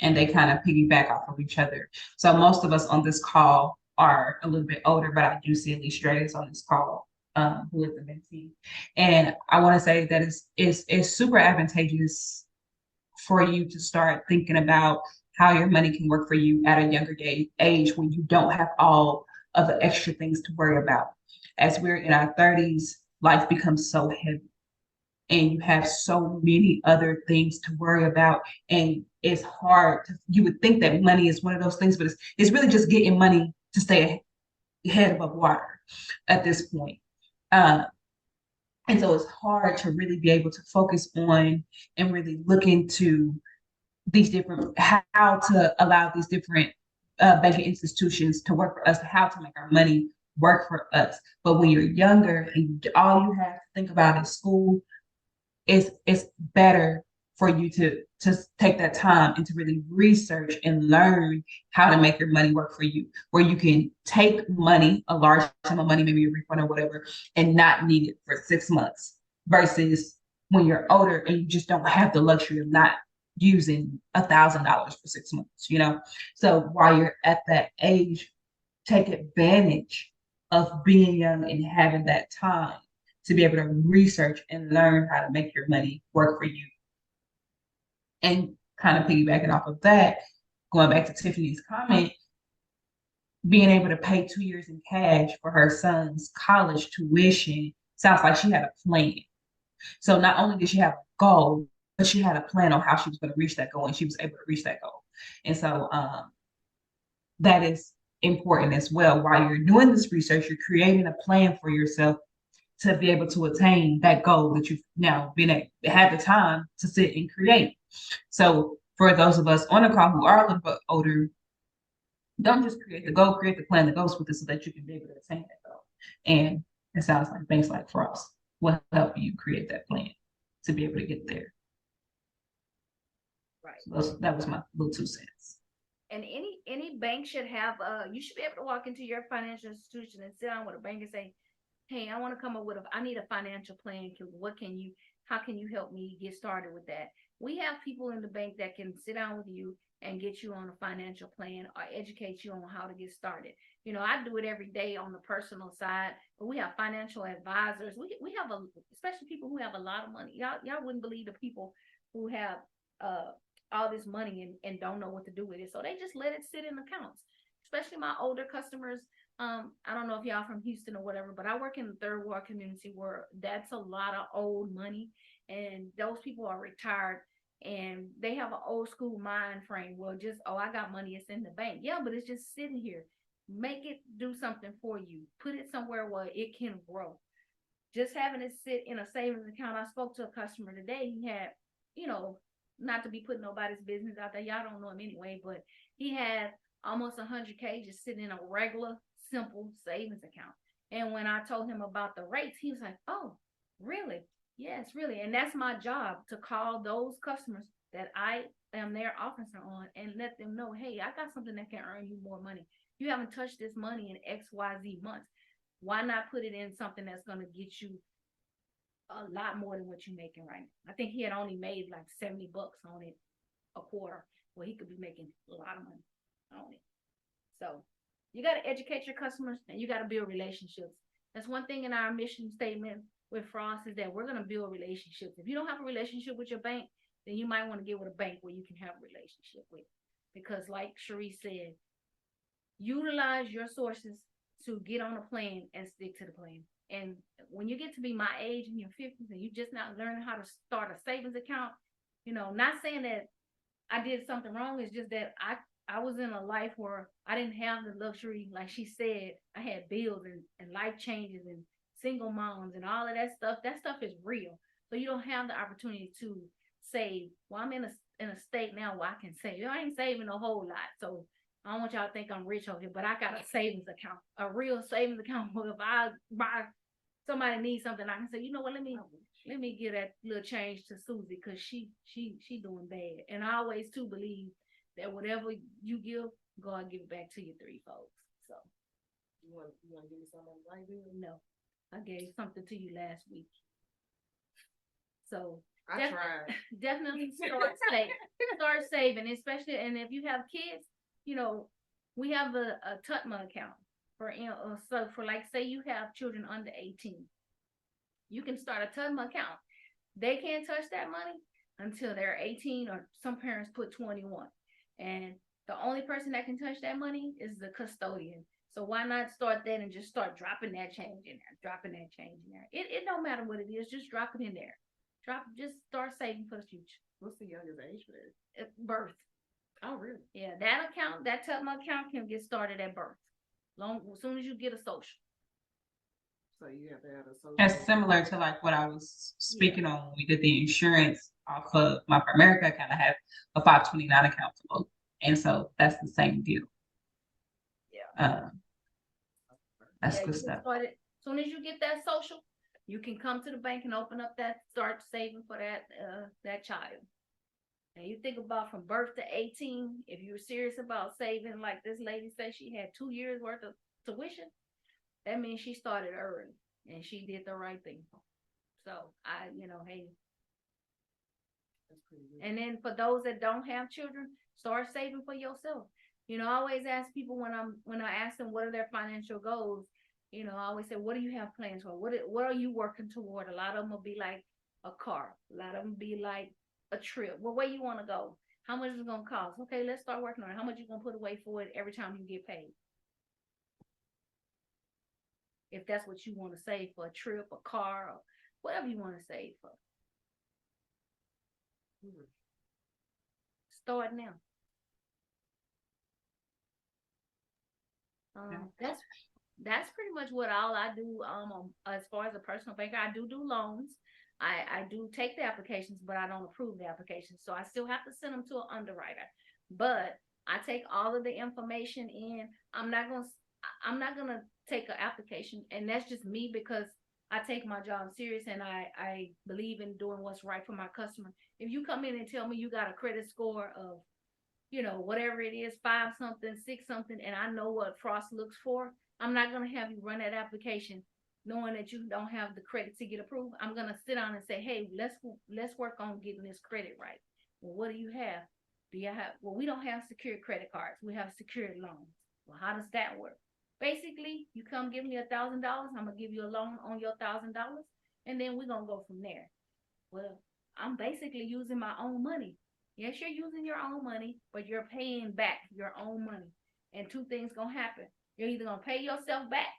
Speaker 1: they kind of piggyback off of each other. So most of us on this call are a little bit older, but I do see at least Shariese on this call, who is a mentee. And I want to say that it's super advantageous for you to start thinking about how your money can work for you at a younger age when you don't have all of the extra things to worry about. As we're in our 30s, life becomes so heavy. And you have so many other things to worry about. And it's hard. You would think that money is one of those things, but it's really just getting money to stay head above water at this point. And so it's hard to really be able to focus on and really look into these different, how to allow these different banking institutions to work for us, how to make our money work for us. But when you're younger and all you have to think about is school, it's better for you to take that time and to really research and learn how to make your money work for you, where you can take money, a large sum of money, maybe a refund or whatever, and not need it for 6 months versus when you're older and you just don't have the luxury of not using $1,000 for 6 months, you know? So while you're at that age, take advantage of being young and having that time to be able to research and learn how to make your money work for you. And kind of piggybacking off of that, going back to Tiffany's comment, being able to pay 2 years in cash for her son's college tuition sounds like she had a plan. So not only did she have a goal, but she had a plan on how she was going to reach that goal, and she was able to reach that goal. And so that is important as well. While you're doing this research, you're creating a plan for yourself to be able to attain that goal that you've now had the time to sit and create. So for those of us on the call who are a little bit older, don't just create the goal, create the plan that goes with it so that you can be able to attain that goal. And it sounds like things like Frost will help you create that plan to be able to get there.
Speaker 3: Right.
Speaker 1: So that was my little 2 cents.
Speaker 3: And any bank should have you should be able to walk into your financial institution and sit down with a bank and say, hey, I want to come up with I need a financial plan. How can you help me get started with that? We have people in the bank that can sit down with you and get you on a financial plan or educate you on how to get started. You know, I do it every day on the personal side, but we have financial advisors. We have especially people who have a lot of money. Y'all wouldn't believe the people who have all this money and don't know what to do with it. So they just let it sit in accounts, especially my older customers. I don't know if y'all from Houston or whatever, but I work in the third world community where that's a lot of old money, and those people are retired and they have an old school mind frame. Well, just, oh, I got money, it's in the bank. Yeah, but it's just sitting here. Make it do something for you. Put it somewhere where it can grow. Just having it sit in a savings account. I spoke to a customer today. He had, not to be putting nobody's business out there. Y'all don't know him anyway, but he had almost 100K just sitting in a regular simple savings account. And when I told him about the rates, he was like, oh, really? Yes, really. And that's my job, to call those customers that I am their officer on and let them know, hey, I got something that can earn you more money. You haven't touched this money in XYZ months. Why not put it in something that's going to get you a lot more than what you're making right now? I think he had only made like $70 on it a quarter, where he could be making a lot of money on it. So you got to educate your customers and you got to build relationships. That's one thing in our mission statement with Frost, is that we're going to build relationships. If you don't have a relationship with your bank, then you might want to get with a bank where you can have a relationship with. Because like Shariese said, utilize your sources to get on a plan and stick to the plan. And when you get to be my age in your 50s and you just not learning how to start a savings account, not saying that I did something wrong. It's just that I was in a life where I didn't have the luxury, like she said. I had bills and life changes and single moms and all of that stuff. That stuff is real. So you don't have the opportunity to save. Well, I'm in a state now where I can save. I ain't saving a whole lot. So I don't want y'all to think I'm rich over here, but I got a savings account, a real savings account where if somebody needs something, I can say, you know what, let me give that little change to Susie, because she doing bad. And I always too believe that whatever you give, God give it back to you threefold. So
Speaker 2: You want to give me something right there?
Speaker 3: no, I gave something to you last week. So
Speaker 2: I tried.
Speaker 3: definitely start saving, especially, and if you have kids, we have a Tutma account for, so for, like, say you have children under 18, you can start a Tutma account. They can't touch that money until they're 18, or some parents put 21. And the only person that can touch that money is the custodian. So why not start that and just start dropping that change in there, It don't matter what it is, just drop it in there. Just start saving for the future.
Speaker 2: What's the youngest age for that?
Speaker 3: Birth.
Speaker 2: Oh, really?
Speaker 3: Yeah, that Tutma account can get started at birth. As soon as you get a social.
Speaker 2: So you have to have a social.
Speaker 1: That's similar to like what I was speaking on when we did the insurance off of my Primerica account. I have a 529 account to load. And so that's the same deal.
Speaker 3: Yeah.
Speaker 1: That's good stuff.
Speaker 3: As soon as you get that social, you can come to the bank and open up start saving for that child. And you think about from birth to 18, if you're serious about saving, like this lady said, she had 2 years worth of tuition. That means she started early and she did the right thing. So hey.
Speaker 2: That's pretty good.
Speaker 3: And then for those that don't have children, start saving for yourself. I always ask people when I ask them what are their financial goals, I always say, what do you have plans for? What are you working toward? A lot of them will be like a car. A lot of them be like a trip. Well, where you want to go? How much is it gonna cost? Okay, let's start working on it. How much you gonna put away for it every time you get paid? If that's what you want to save for a trip, a car, or whatever you want to save for. Start now. That's pretty much what all I do. As far as a personal banker, I do loans. I do take the applications, but I don't approve the applications. So I still have to send them to an underwriter. But I take all of the information in. I'm not gonna take an application, and that's just me because I take my job serious and I believe in doing what's right for my customer. If you come in and tell me you got a credit score of whatever it is, 5 something, 6 something, and I know what Frost looks for, I'm not going to have you run that application knowing that you don't have the credit to get approved. I'm going to sit down and say, hey, let's work on getting this credit right. Well, what do you have? Well, we don't have secured credit cards. We have secured loans. Well, how does that work? Basically, you come give me $1,000, I'm going to give you a loan on your $1,000, and then we're going to go from there. Well, I'm basically using my own money. Yes, you're using your own money, but you're paying back your own money. And 2 things gonna happen. You're either gonna pay yourself back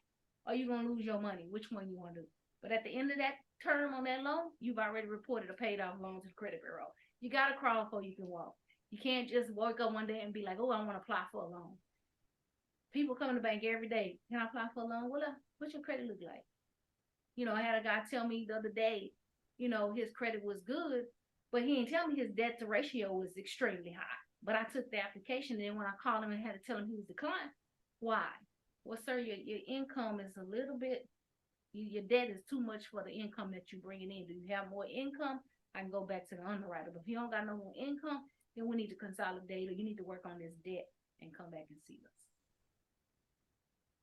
Speaker 3: or you're gonna lose your money. Which one you wanna do? But at the end of that term on that loan, you've already reported a paid off loan to the credit bureau. You gotta crawl before you can walk. You can't just wake up one day and be like, oh, I want to apply for a loan. People come to the bank every day. Can I apply for a loan? Well, what's your credit look like? I had a guy tell me the other day, his credit was good, but he didn't tell me his debt to ratio was extremely high. But I took the application, and when I called him and had to tell him he was declined. Why? Well, sir, your income is a little bit, your debt is too much for the income that you're bringing in. Do you have more income? I can go back to the underwriter. But if you don't got no more income, then we need to consolidate, or you need to work on this debt and come back and see us.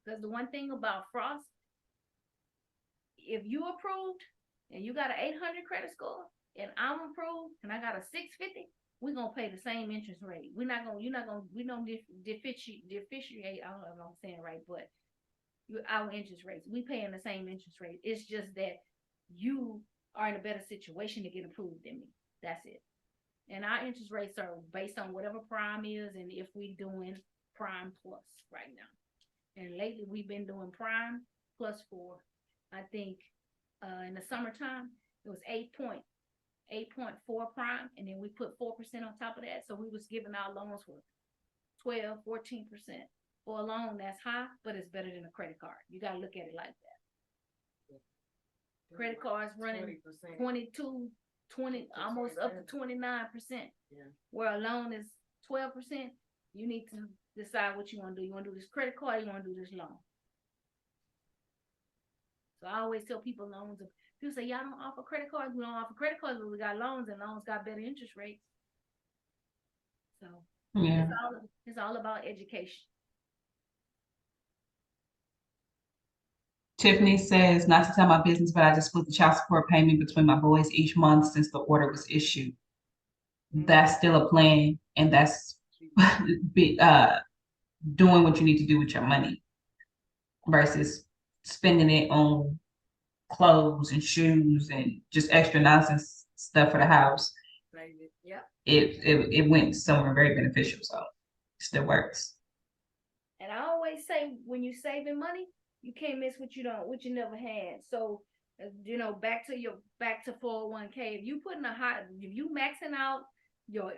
Speaker 3: Because the one thing about Frost, if you approved and you got an 800 credit score, and I'm approved and I got a 650, we're gonna pay the same interest rate. We don't deficiate, I don't know if I'm saying right, but our interest rates, we paying the same interest rate. It's just that you are in a better situation to get approved than me. That's it. And our interest rates are based on whatever prime is, and if we doing prime plus right now. And lately we've been doing prime plus 4. I think in the summertime it was 8.4 prime, and then we put 4% on top of that. So we was giving our loans for 12, 14%. For a loan that's high, but it's better than a credit card. You got to look at it like that. Yeah. Credit cards running 20%. 22, 20, almost up to 29%. Yeah. Where a loan is 12%, you need to decide what you want to do. You want to do this credit card, you want to do this loan. So I always tell people loans. People say, y'all don't offer credit cards. We don't offer credit cards, but we got loans, and loans got better interest rates. So yeah, it's all about education.
Speaker 1: Tiffany says, not to tell my business, but I just split the child support payment between my boys each month since the order was issued. That's still a plan, and that's doing what you need to do with your money versus spending it on clothes and shoes and just extra nonsense stuff for the house.
Speaker 3: Yeah.
Speaker 1: It went somewhere very beneficial, so it still works.
Speaker 3: And I always say, when you're saving money, you can't miss what you never had. So, back to 401k. If you maxing out your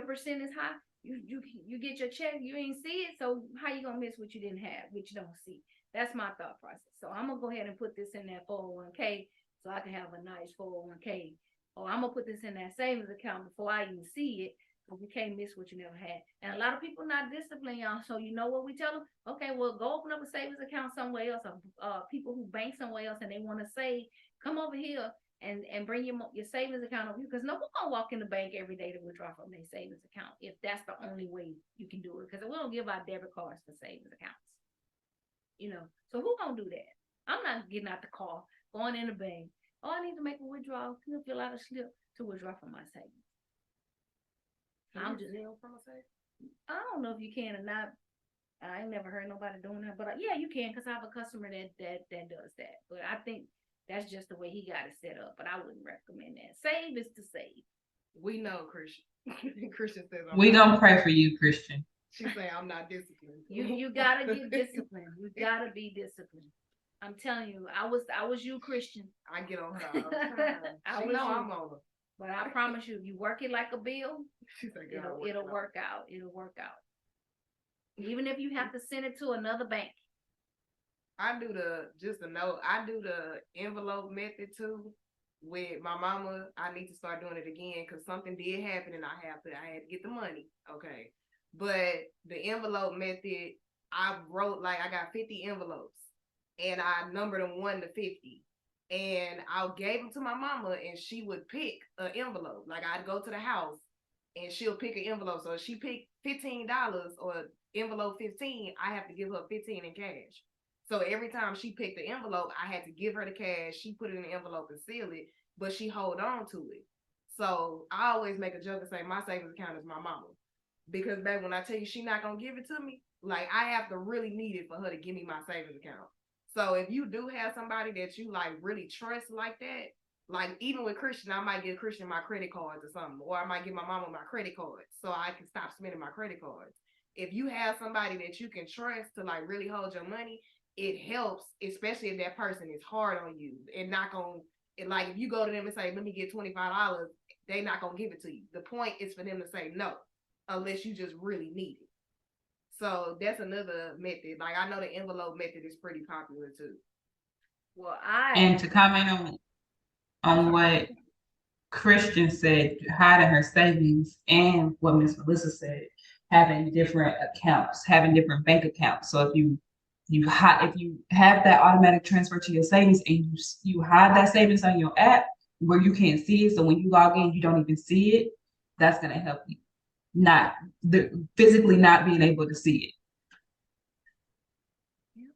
Speaker 3: percent is high, you get your check, you ain't see it. So how you gonna miss what you didn't have, what you don't see? That's my thought process. So I'm gonna go ahead and put this in that 401k so I can have a nice 401k. Or I'm gonna put this in that savings account before I even see it. You can't miss what you never had. And a lot of people not disciplined, y'all. So you know what we tell them? Okay, well, go open up a savings account somewhere else. Or people who bank somewhere else and they want to save, come over here and bring your savings account with you, because no one gonna walk in the bank every day to withdraw from their savings account if that's the only way you can do it. Because we don't give out debit cards for savings accounts, So who gonna do that? I'm not getting out the car, going in the bank. Oh, I need to make a withdrawal. Can you fill out a slip to withdraw from my savings? I'm just
Speaker 2: from a safe.
Speaker 3: I don't know if you can or not. I ain't never heard nobody doing that, but yeah, you can, because I have a customer that does that. But I think that's just the way he got it set up. But I wouldn't recommend that. Save is to save.
Speaker 2: We know Christian. Christian says
Speaker 1: We gonna pray for you, Christian.
Speaker 2: She's saying I'm not disciplined.
Speaker 3: You gotta get disciplined. You gotta be disciplined. I'm telling you, I was you, Christian.
Speaker 2: I get on her all the time. She know I'm on her.
Speaker 3: But I promise you, you work it like a bill,
Speaker 2: She's like,
Speaker 3: it'll work out. It'll work out. Even if you have to send it to another bank.
Speaker 2: I do the envelope method too. With my mama, I need to start doing it again because something did happen and I had to get the money. Okay. But the envelope method, I got 50 envelopes and I numbered them 1 to 50. And I gave them to my mama and she would pick an envelope. Like I'd go to the house and she'll pick an envelope. So if she picked $15 or envelope 15, I have to give her 15 in cash. So every time she picked the envelope, I had to give her the cash. She put it in the envelope and seal it, but she hold on to it. So I always make a joke and say my savings account is my mama. Because babe, when I tell you she not gonna give it to me, like I have to really need it for her to give me my savings account. So if you do have somebody that you like really trust like that, like even with Christian, I might give Christian my credit cards or something, or I might give my mama my credit cards so I can stop spending my credit cards. If you have somebody that you can trust to like really hold your money, it helps, especially if that person is hard on you and not gonna, like if you go to them and say, let me get $25, they not gonna give it to you. The point is for them to say no, unless you just really need it. So that's another method. Like I know the envelope method is pretty popular too.
Speaker 3: Well,
Speaker 1: And to comment on what Christian said, hiding her savings, and what Miss Melissa said, having different accounts, having different bank accounts. So if you have that automatic transfer to your savings and you hide that savings on your app where you can't see it, so when you log in you don't even see it, that's gonna help you not physically not being able to see it.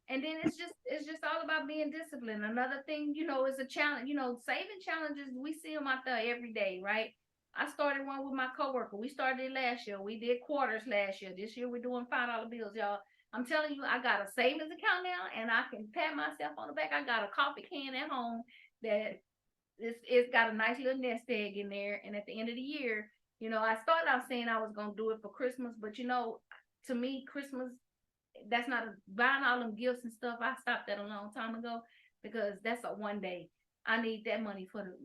Speaker 3: And then it's just all about being disciplined. Another thing, is a challenge. Saving challenges, we see them out there every day, right? I started one with my coworker. We started it last year. We did quarters last year. This year we're doing $5 bills, y'all. I'm telling you, I got a savings account now, and I can pat myself on the back. I got a coffee can at home that it's got a nice little nest egg in there. And at the end of the year, I started out saying I was gonna do it for Christmas, but to me, Christmas, that's not buying all them gifts and stuff. I stopped that a long time ago because that's a one day. I need that money for the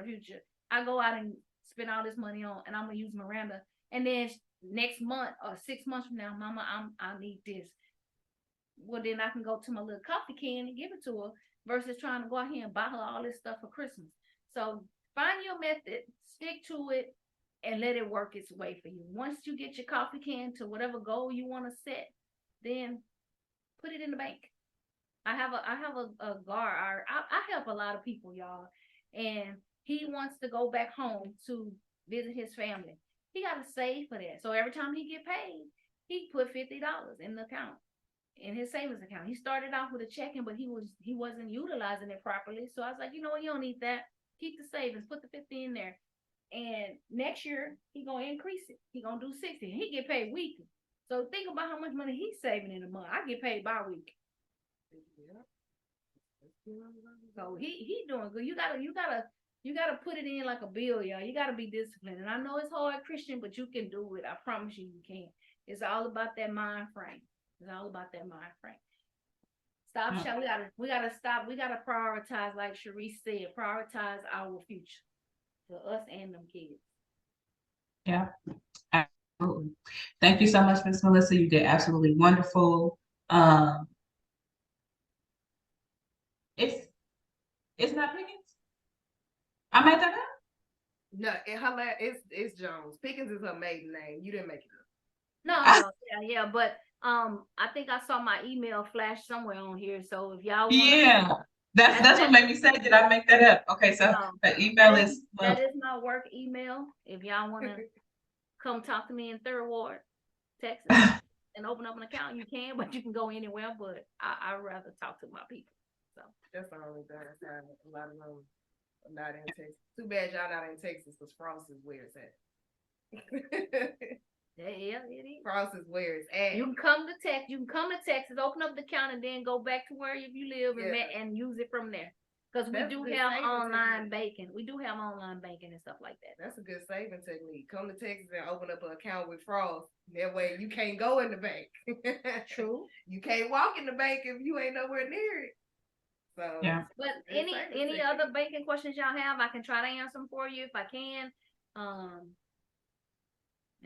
Speaker 3: future. I go out and spend all this money on, and I'm gonna use Miranda. And then next month or 6 months from now, Mama, I need this. Well, then I can go to my little coffee can and give it to her versus trying to go out here and buy her all this stuff for Christmas. So find your method, stick to it, and let it work its way for you. Once you get your coffee can to whatever goal you want to set, then put it in the bank. I have a guard. I help a lot of people, y'all, and he wants to go back home to visit his family. He got to save for that. So every time he get paid, he put $50 in the account, in his savings account. He started off with a checking, but he wasn't utilizing it properly. So I was like, you know what, you don't need that. Keep the savings, put the 50 in there, and next year he gonna increase it. He gonna do 60. He get paid weekly. So think about how much money he's saving in a month. I get paid bi-week. So he doing good. You gotta put it in like a bill, y'all. You gotta be disciplined. And I know it's hard, Christian, but you can do it. I promise you can. It's all about that mind frame. It's all about that mind frame. Stop shop. We gotta stop. We gotta prioritize, like Shariese said, prioritize our future for us and them kids.
Speaker 1: Yeah. Absolutely. Thank you so much, Miss Melissa. You did absolutely wonderful. It's not Pickens. I made that up.
Speaker 2: No, it's Jones. Pickens is her maiden name. You didn't make it up.
Speaker 3: No, yeah, but I think I saw my email flash somewhere on here. So if y'all want,
Speaker 1: Yeah. That's what made me say, did I make that up? Okay, so
Speaker 3: No,
Speaker 1: the email is,
Speaker 3: that is my work email. If y'all want to come talk to me in Third Ward, Texas, and open up an account, you can, but you can go anywhere. But I'd rather talk to my people. So
Speaker 2: That's the only downside. A lot of them are not in Texas. Too bad y'all not in Texas because Frost is where it's at.
Speaker 3: yeah, it is.
Speaker 2: Frost is where it's at.
Speaker 3: You can come to Texas. You can come to Texas, open up the account, and then go back to where you live and use it from there. Because we do have online banking. We do have online banking and stuff like that.
Speaker 2: That's a good saving technique. Come to Texas and open up an account with Frost. That way you can't go in the bank.
Speaker 3: True.
Speaker 2: You can't walk in the bank if you ain't nowhere near it. So
Speaker 1: yeah.
Speaker 3: But any other banking questions y'all have, I can try to answer them for you if I can.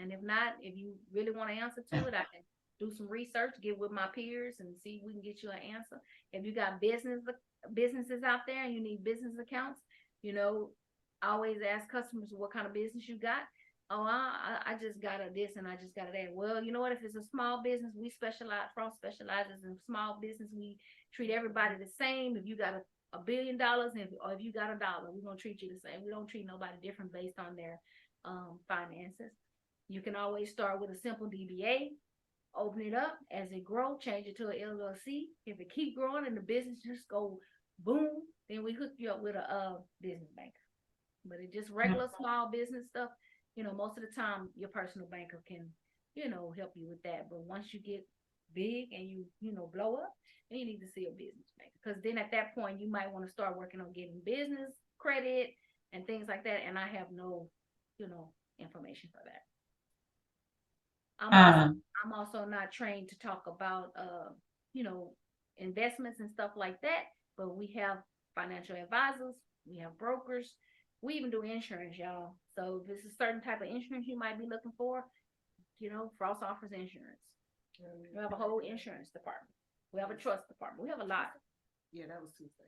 Speaker 3: And if not, if you really want to answer to it, I can do some research, get with my peers, and see if we can get you an answer. If you got businesses out there and you need business accounts, you know, I always ask customers what kind of business you got. Oh, I just got a this and I just got a that. Well, you know what? If it's a small business, Frost specializes in small business. We treat everybody the same. If you got $1 billion or if you got $1, we're gonna treat you the same. We don't treat nobody different based on their finances. You can always start with a simple DBA, open it up as it grows, change it to an LLC. If it keep growing and the business just go boom, then we hook you up with a business banker. But it just regular small business stuff, you know, most of the time your personal banker can, you know, help you with that. But once you get big and you know, blow up, then you need to see a business banker. Because then at that point you might want to start working on getting business credit and things like that. And I have no, you know, information for that. I'm also not trained to talk about you know, investments and stuff like that, but we have financial advisors, we have brokers, we even do insurance, y'all. So if it's a certain type of insurance you might be looking for, you know, Frost offers insurance. We have a whole insurance department. We have a trust department. We have a lot.
Speaker 2: Yeah, that was Tuesday.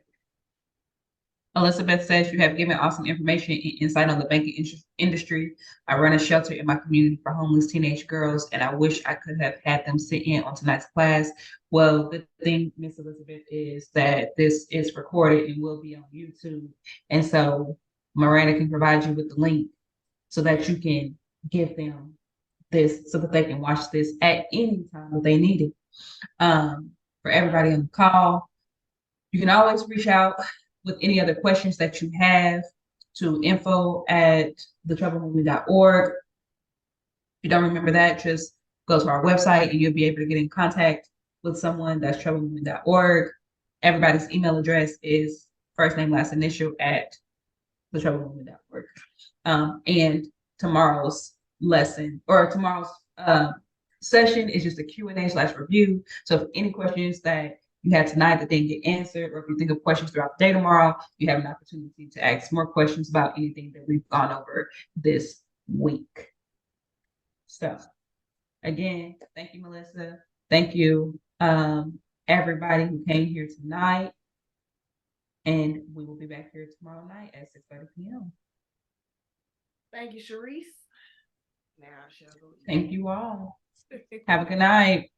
Speaker 1: Elizabeth says, you have given awesome information and insight on the banking industry. I run a shelter in my community for homeless teenage girls, and I wish I could have had them sit in on tonight's class. Well, the thing, Miss Elizabeth, is that this is recorded and will be on YouTube. And so Miranda can provide you with the link so that you can give them this so that they can watch this at any time that they need it. For everybody on the call, you can always reach out with any other questions that you have to info@thetroublemovement.org. If you don't remember that, just go to our website and you'll be able to get in contact with someone. That's troublemovement.org. Everybody's email address is first name, last initial at thetroublemovement.org. And tomorrow's lesson or tomorrow's session is just a Q&A/review. So if any questions that you had tonight that didn't get answered, or if you think of questions throughout the day tomorrow, you have an opportunity to ask more questions about anything that we've gone over this week. So again, thank you, Melissa. Thank you, everybody who came here tonight. And we will be back here tomorrow night at 6:30 p.m.
Speaker 2: Thank you, Shariese. Now I shall go.
Speaker 1: Thank you all. Have a good night.